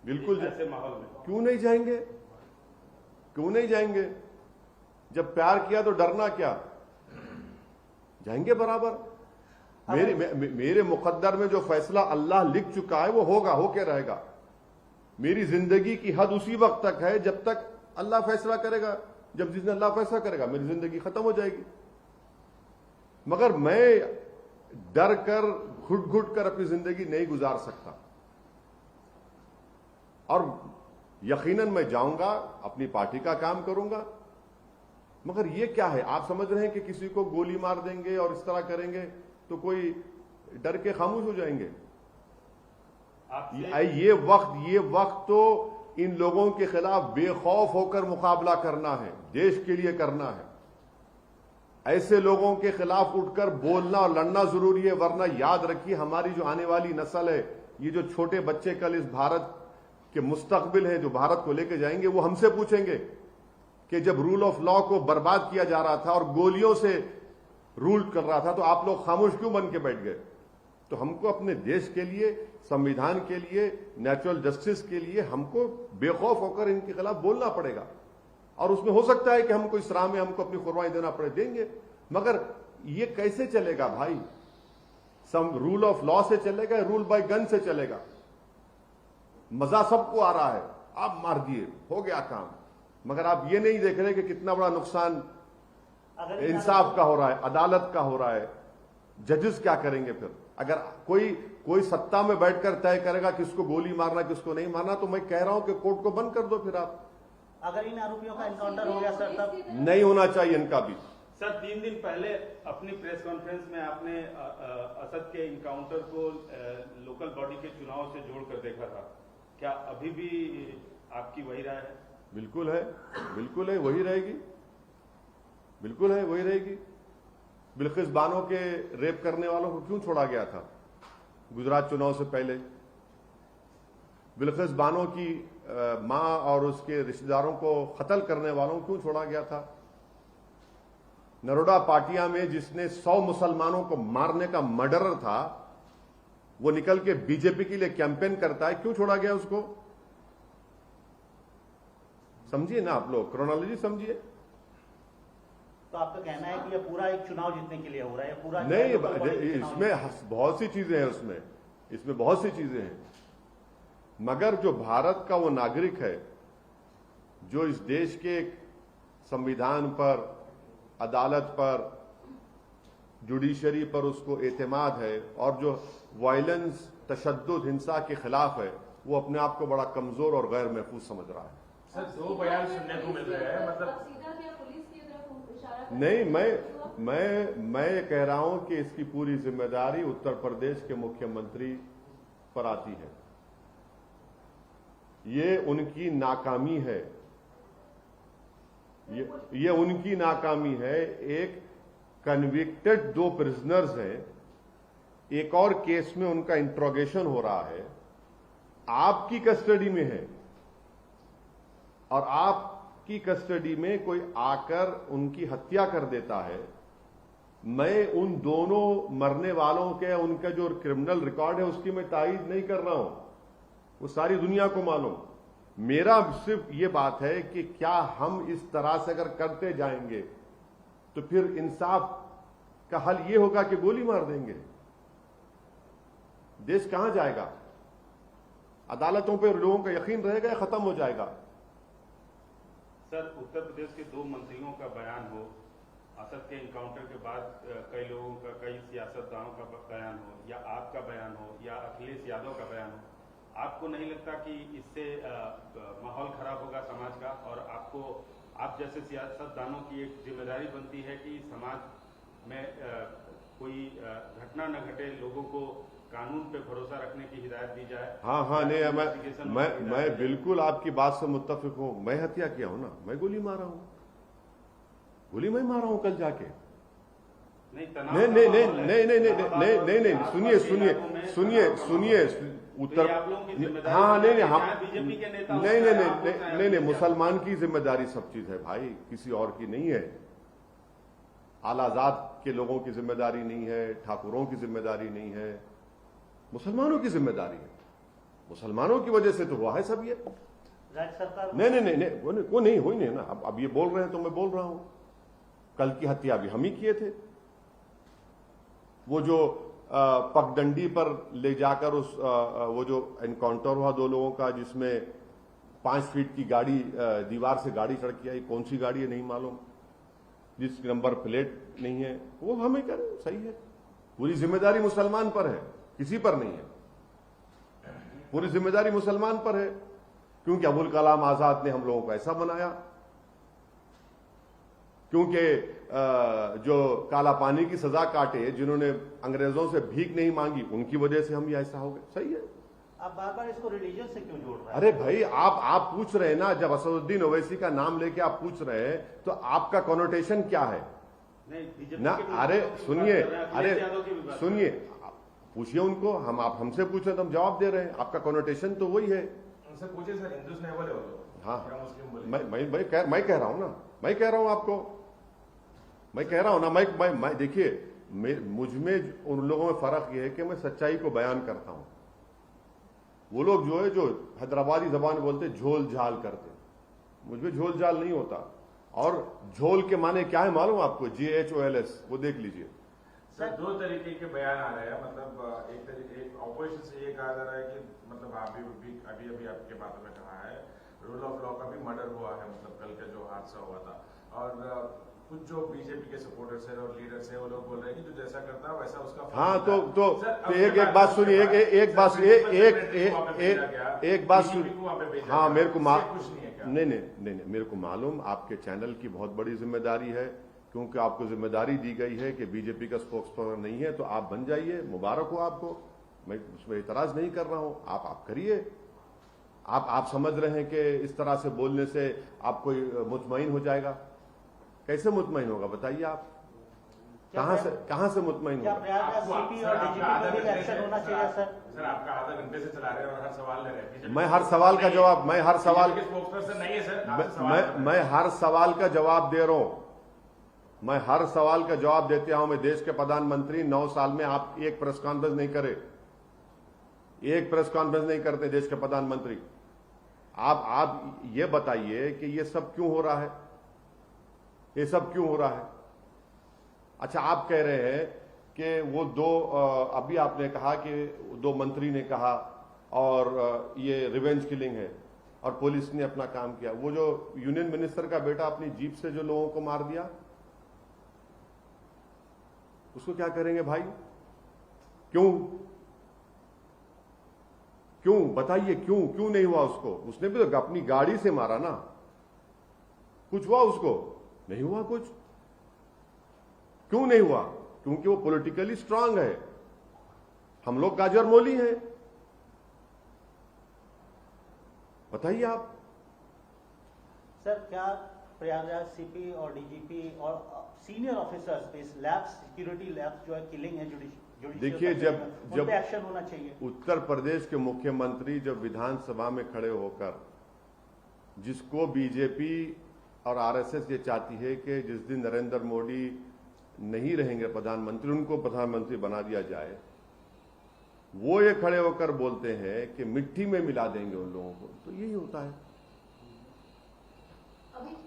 बिल्कुल, ऐसे माहौल में क्यों नहीं जाएंगे? क्यों नहीं जाएंगे? जब प्यार किया तो डरना क्या? जाएंगे बराबर। मेरे मुकद्दर में जो फैसला अल्लाह लिख चुका है वो होगा, होके रहेगा। मेरी जिंदगी की हद उसी वक्त तक है जब तक अल्लाह फैसला करेगा। जब जिस दिन अल्लाह फैसला करेगा मेरी जिंदगी खत्म हो जाएगी। मगर मैं डर कर, घुट घुट कर अपनी जिंदगी नहीं गुजार सकता। और यकीनन मैं जाऊंगा, अपनी पार्टी का काम करूंगा। मगर ये क्या है, आप समझ रहे हैं कि किसी को गोली मार देंगे और इस तरह करेंगे तो कोई डर के खामोश हो जाएंगे? ये वक्त तो इन लोगों के खिलाफ बेखौफ होकर मुकाबला करना है, देश के लिए करना है। ऐसे लोगों के खिलाफ उठकर बोलना और लड़ना जरूरी है, वरना याद रखिए हमारी जो आने वाली नस्ल है, ये जो छोटे बच्चे कल इस भारत के मुस्तकबिल हैं, जो भारत को लेकर जाएंगे, वो हमसे पूछेंगे कि जब रूल ऑफ लॉ को बर्बाद किया जा रहा था और गोलियों से रूल कर रहा था तो आप लोग खामोश क्यों बन के बैठ गए? तो हमको अपने देश के लिए, संविधान के लिए, नेचुरल जस्टिस के लिए हमको बेखौफ होकर इनके खिलाफ बोलना पड़ेगा। और उसमें हो सकता है कि हमको इस राह में हमको अपनी कुर्बानी देना पड़े, देंगे। मगर ये कैसे चलेगा भाई? सम रूल ऑफ लॉ से चलेगा, रूल बाय गन से चलेगा? मजा सबको आ रहा है, आप मार दिए, हो गया काम। मगर आप ये नहीं देख रहे कि कितना बड़ा नुकसान इंसाफ का हो रहा है, अदालत का हो रहा है। जजेस क्या करेंगे फिर? अगर कोई सत्ता में बैठकर तय करेगा किसको गोली मारना किसको नहीं मारना, तो मैं कह रहा हूं कि कोर्ट को बंद कर दो। फिर आप अगर इन आरोपियों का एनकाउंटर हो गया सर, तब नहीं होना चाहिए इनका भी। सर 3 दिन पहले अपनी प्रेस कॉन्फ्रेंस में आपने असद के इनकाउंटर को लोकल बॉडी के चुनाव से जोड़कर देखा था, क्या अभी भी आपकी वही राय है? बिल्कुल है, बिल्कुल है, वही रहेगी, बिल्कुल है, वही रहेगी। बिल्किस बानो के रेप करने वालों को क्यों छोड़ा गया था गुजरात चुनाव से पहले? बिल्किस बानो की मां और उसके रिश्तेदारों को कत्ल करने वालों को क्यों छोड़ा गया था? नरोडा पाटिया में जिसने 100 मुसलमानों को मारने का मर्डरर था, वो निकल के बीजेपी के लिए कैंपेन करता है, क्यों छोड़ा गया उसको? समझिए ना आप लोग, क्रोनोलॉजी समझिए। तो आपका कहना है कि ये पूरा एक चुनाव जीतने के लिए हो रहा है? पूरा नहीं, इसमें बहुत सी चीजें हैं, इसमें बहुत सी चीजें हैं। मगर जो भारत का वो नागरिक है जो इस देश के संविधान पर, अदालत पर, जुडिशरी पर उसको एतमाद है और जो वायलेंस, तशद्दुद, हिंसा के खिलाफ है, वो अपने आप को बड़ा कमजोर और गैर महफूज समझ रहा है। सर 2 बयान सुनने को मिल रहे हैं, मतलब नहीं, मैं ये कह रहा हूं कि इसकी पूरी जिम्मेदारी उत्तर प्रदेश के मुख्यमंत्री पर आती है। ये उनकी नाकामी है, ये उनकी नाकामी है। एक कन्विक्टेड 2 प्रिजनर्स हैं, एक और केस में उनका इंट्रोगेशन हो रहा है, आपकी कस्टडी में है, और आपकी कस्टडी में कोई आकर उनकी हत्या कर देता है। मैं उन दोनों मरने वालों के, उनका जो क्रिमिनल रिकॉर्ड है उसकी मैं तायीद नहीं कर रहा हूं, वो सारी दुनिया को मालूम। मेरा सिर्फ ये बात है कि क्या हम इस तरह से अगर करते जाएंगे तो फिर इंसाफ का हल ये होगा कि गोली मार देंगे? देश कहां जाएगा? अदालतों पर लोगों का यकीन रहेगा या खत्म हो जाएगा? सर उत्तर प्रदेश के 2 मंत्रियों का बयान हो, असद के इनकाउंटर के बाद कई लोगों का, कई सियासतदानों का बयान हो, या आपका बयान हो, या अखिलेश यादव का बयान हो, आपको नहीं लगता कि इससे माहौल खराब होगा समाज का? और आप जैसे सियासतदानों की एक जिम्मेदारी बनती है कि समाज में कोई घटना न घटे, लोगों को कानून पे भरोसा रखने की हिदायत दी जाए। हाँ, नहीं, मैं बिल्कुल आपकी बात से मुत्तफिक हूं। मैं हत्या किया हूं ना, मैं गोली मारा हूं, गोली मैं मारा हूं कल जाके। नहीं, सुनिए उत्तर, हाँ, नहीं, मुसलमान की जिम्मेदारी सब चीज है भाई, किसी और की नहीं है। आलाजाद के लोगों की जिम्मेदारी नहीं है, ठाकुरों की जिम्मेदारी नहीं है, मुसलमानों की जिम्मेदारी है। मुसलमानों की वजह से तो हुआ है सब ये। राज्य सरकार नहीं, वो नहीं हुई नहीं ना। अब ये बोल रहे हैं तो मैं बोल रहा हूं, कल की हत्या भी हम ही किए थे। वो जो पगडंडी पर ले जाकर वो जो एनकाउंटर हुआ 2 लोगों का, जिसमें 5 फीट की गाड़ी, दीवार से गाड़ी चढ़ के आई, कौन सी गाड़ी है नहीं मालूम, जिस नंबर प्लेट नहीं है, वो हमें करें, सही है। पूरी जिम्मेदारी मुसलमान पर है, किसी पर नहीं है। पूरी जिम्मेदारी मुसलमान पर है। क्योंकि अबुल कलाम आजाद ने हम लोगों को ऐसा बनाया, क्योंकि जो काला पानी की सजा काटे, जिन्होंने अंग्रेजों से भीख नहीं मांगी, उनकी वजह से हम ये ऐसा हो गए। सही है। आप बार बार इसको रिलीजन से क्यों जोड़ रहे हैं? अरे भाई, आप पूछ रहे हैं ना, जब असदुद्दीन ओवैसी का नाम लेके आप पूछ रहे हैं तो आपका कॉनोटेशन क्या है? नहीं ना, अरे सुनिए, सुनिए, पूछिए उनको, आप हमसे पूछे तो हम जवाब दे रहे हैं। आपका कॉनोटेशन तो वही है। उनसे पूछे सर, हिंदुस्तान है बोले वो लोग। हाँ, क्या मुस्लिम बोले? मैं कह रहा हूं ना, मैं कह रहा हूं आपको, मैं कह रहा हूं ना, मैं देखिए, मुझ में उन लोगों में फर्क यह है कि मैं सच्चाई को बयान करता हूं। वो लोग जो है, जो हैदराबादी जबान बोलते झोल झाल करते, मुझ में झोल झाल नहीं होता। और झोल के माने क्या है मालूम आपको? JHOLS, वो देख लीजिए। सर, दो तरीके के बयान आ रहे हैं। मतलब एक ऑपोजिशन से ये कहा जा रहा है कि मतलब अभी आपके बातों में कहा है रूल ऑफ लॉ का भी मर्डर हुआ है, मतलब कल का जो हादसा हुआ था। और कुछ जो बीजेपी के सपोर्टर्स हैं और लीडर्स हैं, वो लोग बोल रहे हैं कि जो जैसा करता है वैसा उसका फल हाँ, मिलता है। तो सर, एक बात सुनिए, एक बात, एक बात सुनिए। हाँ, मेरे को कुछ नहीं है क्या? नहीं, मेरे को मालूम आपके चैनल की बहुत बड़ी जिम्मेदारी है, क्योंकि आपको जिम्मेदारी दी गई है कि बीजेपी का स्पोक्स पर्सन नहीं है, तो आप बन जाइए, मुबारक हो आपको। मैं उसमें इतराज नहीं कर रहा हूं, आप करिए। आप समझ रहे हैं कि इस तरह से बोलने से आपको मुतमईन हो जाएगा? कैसे मुतमईन होगा बताइए आप? कहां से मुतमईन क्या होगा? प्रयागराज सीपी और डीजीपी पर भी एक्शन होना चाहिए सर? सर, आपका आधा घंटे से चला रहे हैं और हर सवाल ले रहे हैं। मैं हर सवाल का जवाब, मैं हर सवाल नहीं है सर, मैं हर सवाल का जवाब दे रहा हूं। मैं हर सवाल का जवाब देते हूं। मैं देश के प्रधानमंत्री 9 साल में आप एक प्रेस कॉन्फ्रेंस नहीं करे, एक प्रेस कॉन्फ्रेंस नहीं करते देश के प्रधानमंत्री। आप ये बताइए कि ये सब क्यों हो रहा है? ये सब क्यों हो रहा है? अच्छा, आप कह रहे हैं कि वो अभी आपने कहा कि 2 मंत्री ने कहा और ये रिवेंज किलिंग है और पुलिस ने अपना काम किया। वो जो यूनियन मिनिस्टर का बेटा अपनी जीप से जो लोगों को मार दिया, उसको क्या करेंगे भाई? क्यों बताइए, क्यों नहीं हुआ उसको? उसने भी तो अपनी गाड़ी से मारा ना। कुछ हुआ उसको? नहीं हुआ कुछ। क्यों नहीं हुआ? क्योंकि वो पॉलिटिकली स्ट्रांग है। हम लोग गाजर मोली हैं। बताइए आप। सर, क्या प्रयागराज सीपी और डीजीपी और सीनियर ऑफिसर्स इस लैब्स, सिक्योरिटी लैब्स जो है किलिंग है जुडिशियल, देखिए, जब एक्शन होना चाहिए। उत्तर प्रदेश के मुख्यमंत्री जब विधानसभा में खड़े होकर, जिसको बीजेपी और आरएसएस ये चाहती है कि जिस दिन नरेंद्र मोदी नहीं रहेंगे प्रधानमंत्री, उनको प्रधानमंत्री बना दिया जाए, वो ये खड़े होकर बोलते हैं कि मिट्टी में मिला देंगे उन लोगों को। तो यही होता है।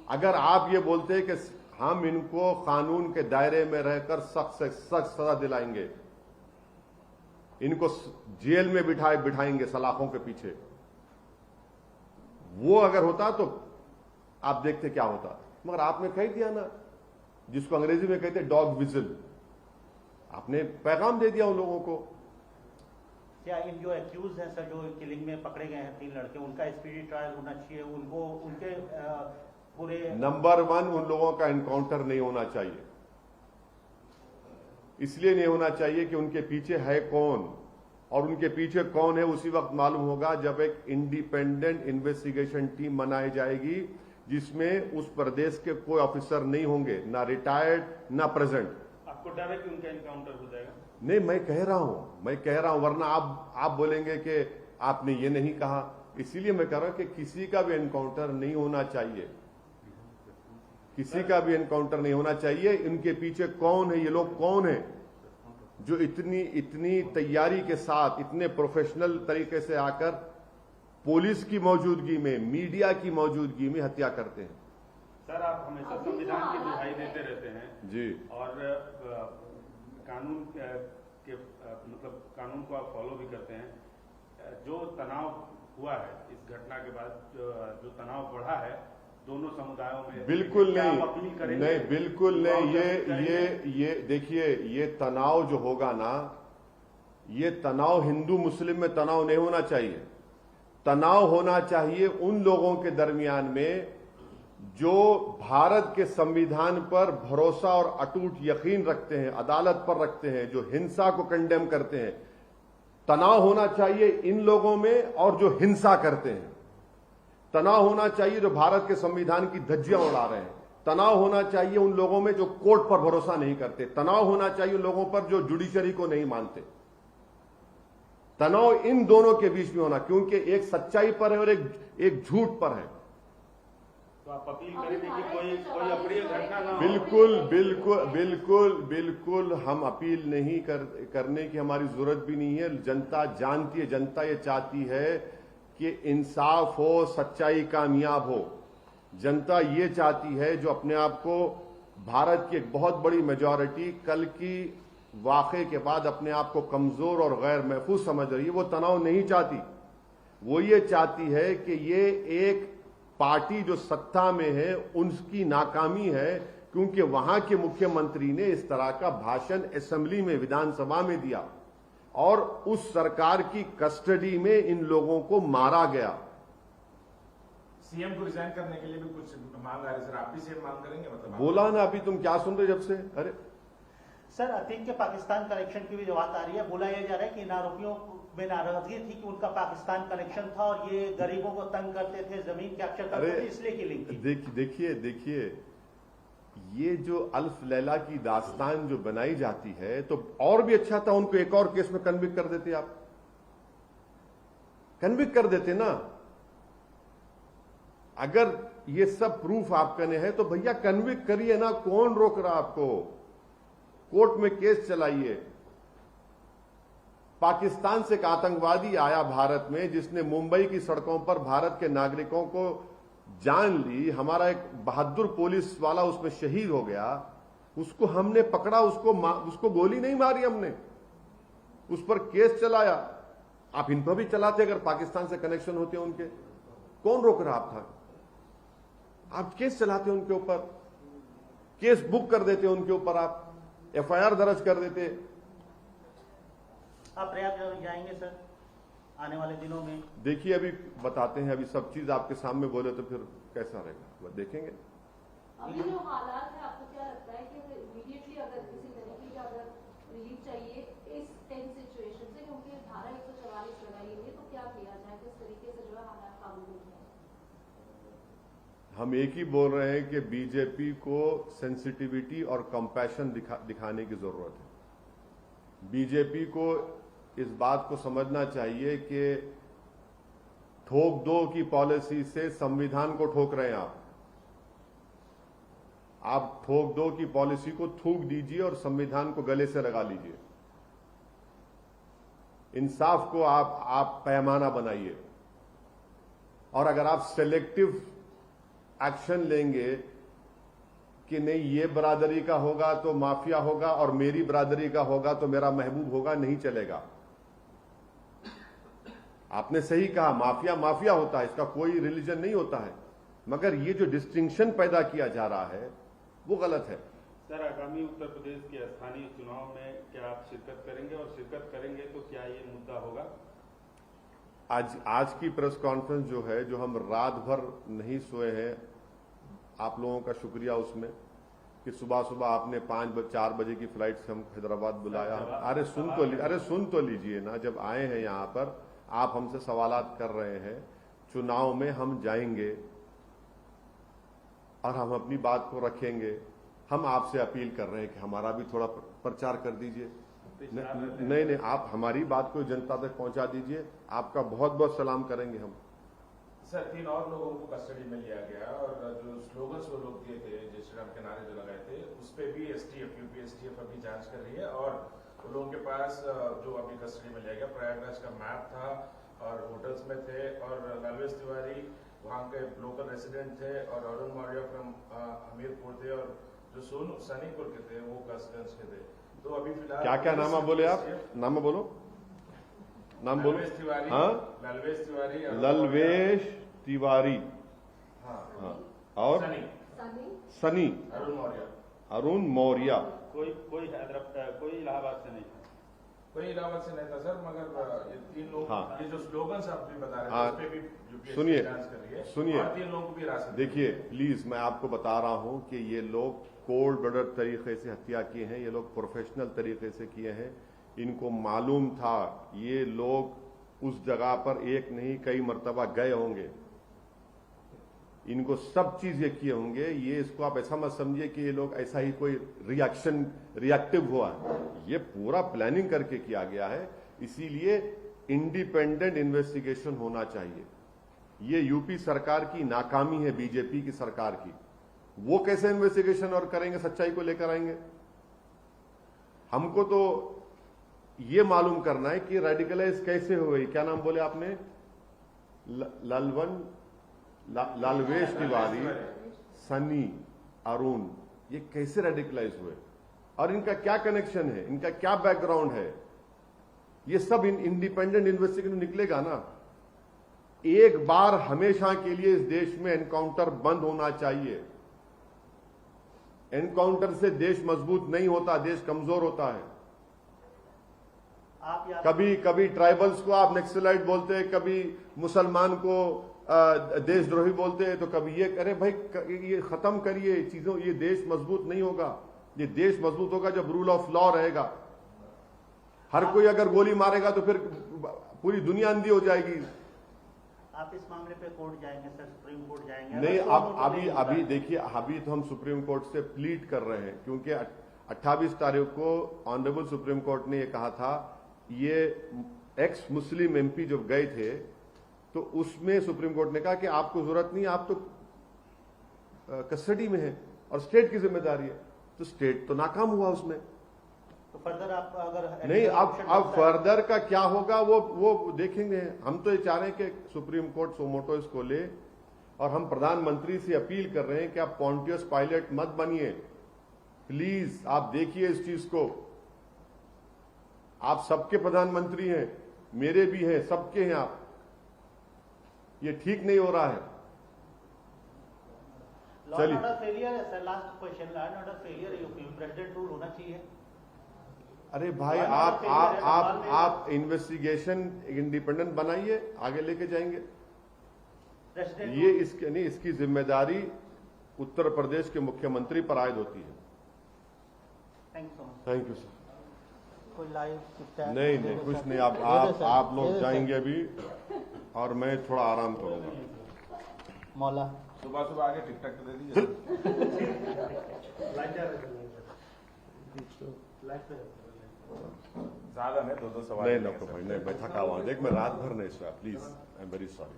अगर आप ये बोलते हैं कि हम इनको कानून के दायरे में रहकर सख्त से सख्त सजा दिलाएंगे, इनको जेल में बिठाएंगे सलाखों के पीछे, वो अगर होता तो आप देखते क्या होता। मगर आपने कह दिया ना, जिसको अंग्रेजी में कहते डॉग विजिल, आपने पैगाम दे दिया उन लोगों को। क्या इन जो एक्यूज हैं सर, जो किलिंग में पकड़े गए हैं 3 लड़के, उनका स्पीडी ट्रायल होना चाहिए? उनको उनके पूरे नंबर 1 उन लोगों का एनकाउंटर नहीं होना चाहिए। इसलिए नहीं होना चाहिए कि उनके पीछे है कौन, और उनके पीछे कौन है उसी वक्त मालूम होगा जब एक इंडिपेंडेंट इन्वेस्टिगेशन टीम बनाई जाएगी, जिसमें उस प्रदेश के कोई ऑफिसर नहीं होंगे, ना रिटायर्ड ना प्रेजेंट। आपको डर है कि उनका एनकाउंटर हो जाएगा? नहीं, मैं कह रहा हूं, वरना आप बोलेंगे कि आपने ये नहीं कहा। इसीलिए मैं कह रहा हूं कि किसी का भी एनकाउंटर नहीं होना चाहिए, किसी का भी एनकाउंटर नहीं होना चाहिए। इनके पीछे कौन है, ये लोग कौन है जो इतनी तैयारी के साथ, इतने प्रोफेशनल तरीके से आकर पुलिस की मौजूदगी में, मीडिया की मौजूदगी में हत्या करते हैं। सर, आप हमेशा संविधान की दुहाई देते रहते हैं जी, और कानून के मतलब कानून को आप फॉलो भी करते हैं। जो तनाव हुआ है इस घटना के बाद, जो तनाव बढ़ा है दोनों समुदायों में, बिल्कुल नहीं, बिल्कुल नहीं। ये देखिए, ये तनाव जो होगा ना, ये तनाव हिंदू मुस्लिम में तनाव नहीं होना चाहिए। तनाव होना चाहिए उन लोगों के दरमियान में जो भारत के संविधान पर भरोसा और अटूट यकीन रखते हैं, अदालत पर रखते हैं, जो हिंसा को कंडेम करते हैं। तनाव होना चाहिए इन लोगों में और जो हिंसा करते हैं। तनाव होना चाहिए जो भारत के संविधान की धज्जियां उड़ा रहे हैं। तनाव होना चाहिए उन लोगों में जो कोर्ट पर भरोसा नहीं करते। तनाव होना चाहिए उन लोगों पर जो जुडिशरी को नहीं मानते। तनाव इन दोनों के बीच में होना, क्योंकि एक सच्चाई पर है और एक झूठ पर है। तो आप अपील करेंगे कि कोई अप्रिय घटना ना हो। बिल्कुल बिल्कुल बिल्कुल बिल्कुल हम अपील नहीं करने की हमारी जरूरत भी नहीं है। जनता जानती है, जनता ये चाहती है कि इंसाफ हो, सच्चाई कामयाब हो। जनता ये चाहती है, जो अपने आप को भारत की एक बहुत बड़ी मेजॉरिटी कल की वाक़े के बाद अपने आप को कमजोर और गैर महफूज समझ रही है, वो तनाव नहीं चाहती। वो ये चाहती है कि ये एक पार्टी जो सत्ता में है उनकी नाकामी है, क्योंकि वहां के मुख्यमंत्री ने इस तरह का भाषण असेंबली में, विधानसभा में दिया और उस सरकार की कस्टडी में इन लोगों को मारा गया। सीएम को रिजाइन करने के लिए भी कुछ मांग आ रही है सर, आप भी सीएम मांग करेंगे? मतलब बोला ना, अभी तुम क्या सुन रहे जब से? अरे सर, अतीक के पाकिस्तान कनेक्शन की भी जो बात आ रही है, बोला यह जा रहा है कि इन आरोपियों में नाराजगी थी कि उनका पाकिस्तान कनेक्शन था और ये गरीबों को तंग करते थे, जमीन कैप्चर करते थे, इसलिए की लिंक थी। देखिए ये जो अल्फ लैला की दास्तान जो बनाई जाती है, तो और भी अच्छा था उनको एक और केस में कन्विक्ट कर देते। आप कन्विक्ट कर देते ना। अगर ये सब प्रूफ आपके ने है तो भैया कन्विक्ट करिए ना, कौन रोक रहा आपको? कोर्ट में केस चलाइए। पाकिस्तान से एक आतंकवादी आया भारत में, जिसने मुंबई की सड़कों पर भारत के नागरिकों को जान ली। हमारा एक बहादुर पुलिस वाला उसमें शहीद हो गया। उसको हमने पकड़ा, उसको गोली नहीं मारी हमने, उस पर केस चलाया। आप इन पर भी चलाते अगर पाकिस्तान से कनेक्शन होते उनके। कौन रोक रहा आप था? आप केस चलाते उनके ऊपर, केस बुक कर देते उनके ऊपर, आप एफआईआर दर्ज कर देते। आप प्रयाग जाएंगे सर आने वाले दिनों में? देखिए अभी बताते हैं, अभी सब चीज आपके सामने बोले तो फिर कैसा रहेगा, वो देखेंगे। अभी जो हालात है, आपको क्या लगता है कि इमीडिएटली अगर किसी तरीके का अगर रिलीफ चाहिए इस टेंस सिचुएशन से, क्योंकि धारा 144 लगाई हुई है, तो क्या किया जाए, किस तरीके से जो है हालात काबू में जाए? हम एक ही बोल रहे हैं कि बीजेपी को सेंसिटिविटी और कंपैशन दिखाने की जरूरत है। बीजेपी को इस बात को समझना चाहिए कि ठोक दो की पॉलिसी से संविधान को ठोक रहे हैं आप ठोक दो की पॉलिसी को थूक दीजिए और संविधान को गले से लगा लीजिए। इंसाफ को आप पैमाना बनाइए। और अगर आप सेलेक्टिव एक्शन लेंगे कि नहीं ये बरादरी का होगा तो माफिया होगा और मेरी बरादरी का होगा तो मेरा महबूब होगा, नहीं चलेगा। आपने सही कहा, माफिया माफिया होता है, इसका कोई रिलीजन नहीं होता है, मगर ये जो डिस्टिंक्शन पैदा किया जा रहा है वो गलत है। सर, आगामी उत्तर प्रदेश के स्थानीय चुनाव में क्या आप शिरकत करेंगे, और शिरकत करेंगे तो क्या ये मुद्दा होगा? आज की प्रेस कॉन्फ्रेंस जो है, जो हम रात भर नहीं सोए हैं, आप लोगों का शुक्रिया उसमें कि सुबह सुबह आपने 4 बजे की फ्लाइट से हम हैदराबाद बुलाया। अरे सुन तो लीजिए ना, जब आए हैं यहाँ पर आप हमसे सवालात कर रहे हैं। चुनाव में हम जाएंगे और हम अपनी बात को रखेंगे। हम आपसे अपील कर रहे हैं कि हमारा भी थोड़ा प्रचार कर दीजिए। नहीं, आप हमारी बात को जनता तक पहुंचा दीजिए। आपका बहुत बहुत सलाम करेंगे हम। सर, 3 और लोगों को कस्टडी में लिया गया और जो स्लोगन्स वो लोग दिए थे, जय श्री राम के नारे जो लगाए थे, उस पर भी यूपी एसटीएफ अभी जांच कर रही है। और उन लोगों के पास जो अभी कस्टडी में लिया गया, प्रयागराज का मैप था और होटल्स में थे, और लालवेश तिवारी वहाँ के लोकल रेसिडेंट थे, और अरुण मौर्य फ्रॉम हमीरपुर थे, और जो सनीपुर के थे वो कसगंज के थे। तो अभी फिलहाल क्या नाम बोले आप? नाम बोलो, नाम बोलो। ललवेश तिवारी, हाँ, ललवेश तिवारी, हाँ, और सनी, अरुण मौर्य। कोई इलाहाबाद से नहीं था। कोई इलाहाबाद से नहीं था सर, मगर ये 3 लोग, हाँ। ये जो स्लोगन्स आप भी बता रहे हाँ। हैं उस पे भी यूपीएससी सुनिए, जांच कर रही है, सुनिए। और 3 लोगों को भी हिरासत में देखिए प्लीज, मैं आपको बता रहा हूं कि ये लोग कोल्ड ब्लडेड तरीके से हत्या किए हैं, ये लोग प्रोफेशनल तरीके से किए हैं। इनको मालूम था ये लोग उस जगह पर एक नहीं कई मर्तबा गए होंगे, इनको सब चीज ये किए होंगे। ये इसको आप ऐसा मत समझिए कि ये लोग ऐसा ही कोई रिएक्टिव हुआ है, ये पूरा प्लानिंग करके किया गया है। इसीलिए इंडिपेंडेंट इन्वेस्टिगेशन होना चाहिए। ये यूपी सरकार की नाकामी है, बीजेपी की सरकार की। वो कैसे इन्वेस्टिगेशन और करेंगे, सच्चाई को लेकर आएंगे? हमको तो ये मालूम करना है कि रेडिकलाइज कैसे हो गई। क्या नाम बोले आपने? लालवेश तिवारी, सनी, अरुण, ये कैसे रेडिकलाइज हुए और इनका क्या कनेक्शन है, इनका क्या बैकग्राउंड है? ये सब इंडिपेंडेंट इन्वेस्टिगेशन निकलेगा ना। एक बार हमेशा के लिए इस देश में एनकाउंटर बंद होना चाहिए। एनकाउंटर से देश मजबूत नहीं होता, देश कमजोर होता है। कभी कभी ट्राइबल्स को आप नक्सलाइट बोलते हैं, कभी मुसलमान को देशद्रोही बोलते हैं, तो कभी ये अरे भाई ये खत्म करिए चीजों। ये देश मजबूत नहीं होगा। ये देश मजबूत होगा जब रूल ऑफ लॉ रहेगा। हर कोई अगर गोली मारेगा तो फिर पूरी दुनिया अंधी हो जाएगी। आप इस मामले पे कोर्ट जाएंगे सर, सुप्रीम कोर्ट जाएंगे? नहीं, अब अभी देखिए, अभी तो हम सुप्रीम कोर्ट से प्लीड कर रहे हैं, क्योंकि 28 तारीख को ऑनरेबल सुप्रीम कोर्ट ने ये कहा था, ये एक्स मुस्लिम एमपी जब गए थे तो उसमें सुप्रीम कोर्ट ने कहा कि आपको जरूरत नहीं, आप तो कस्टडी में है और स्टेट की जिम्मेदारी है। तो स्टेट तो नाकाम हुआ उसमें। तो फर्दर आप अगर नहीं, अब फर्दर का क्या होगा वो देखेंगे। हम तो ये चाह रहे हैं कि सुप्रीम कोर्ट सोमोटो इसको ले, और हम प्रधानमंत्री से अपील कर रहे हैं कि आप पॉन्टियस पायलट मत बनिए प्लीज। आप देखिए इस चीज को। आप सबके प्रधानमंत्री हैं, मेरे भी हैं, सबके हैं आप। ये ठीक नहीं हो रहा है। चलिए, फेलियर है sir, last question, law and order failure है यूपी में, प्रेसिडेंट रूल होना चाहिए। अरे भाई, आप इन्वेस्टिगेशन इंडिपेंडेंट बनाइए, आगे लेके जाएंगे। ये इसके नहीं, इसकी जिम्मेदारी उत्तर प्रदेश के मुख्यमंत्री पर आयद होती है। Thank you sir. कोई लाइव नहीं, कुछ नहीं। आप लोग जाएंगे अभी और मैं थोड़ा आराम करूंगा। मौला सुबह आगे टिकटॉक पे दे दीजिए। ज्यादा नहीं, 2-2 सवाल नहीं डॉक्टर भाई, नहीं, मैं थका हुआ। देख, मैं रात भर नहीं सोया, please, I am very sorry.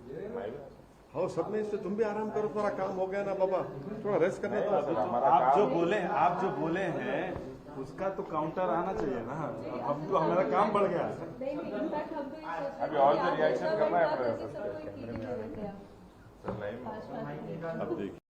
हाँ, सब में इससे तुम भी आराम करो, थोड़ा काम हो गया ना बाबा, थोड़ा रेस्ट करना तो। आप जो बोले हैं उसका तो काउंटर आना चाहिए ना। अब तो हमारा काम बढ़ गया। अभी और जो रिएक्शन करना है सर अब देखिए।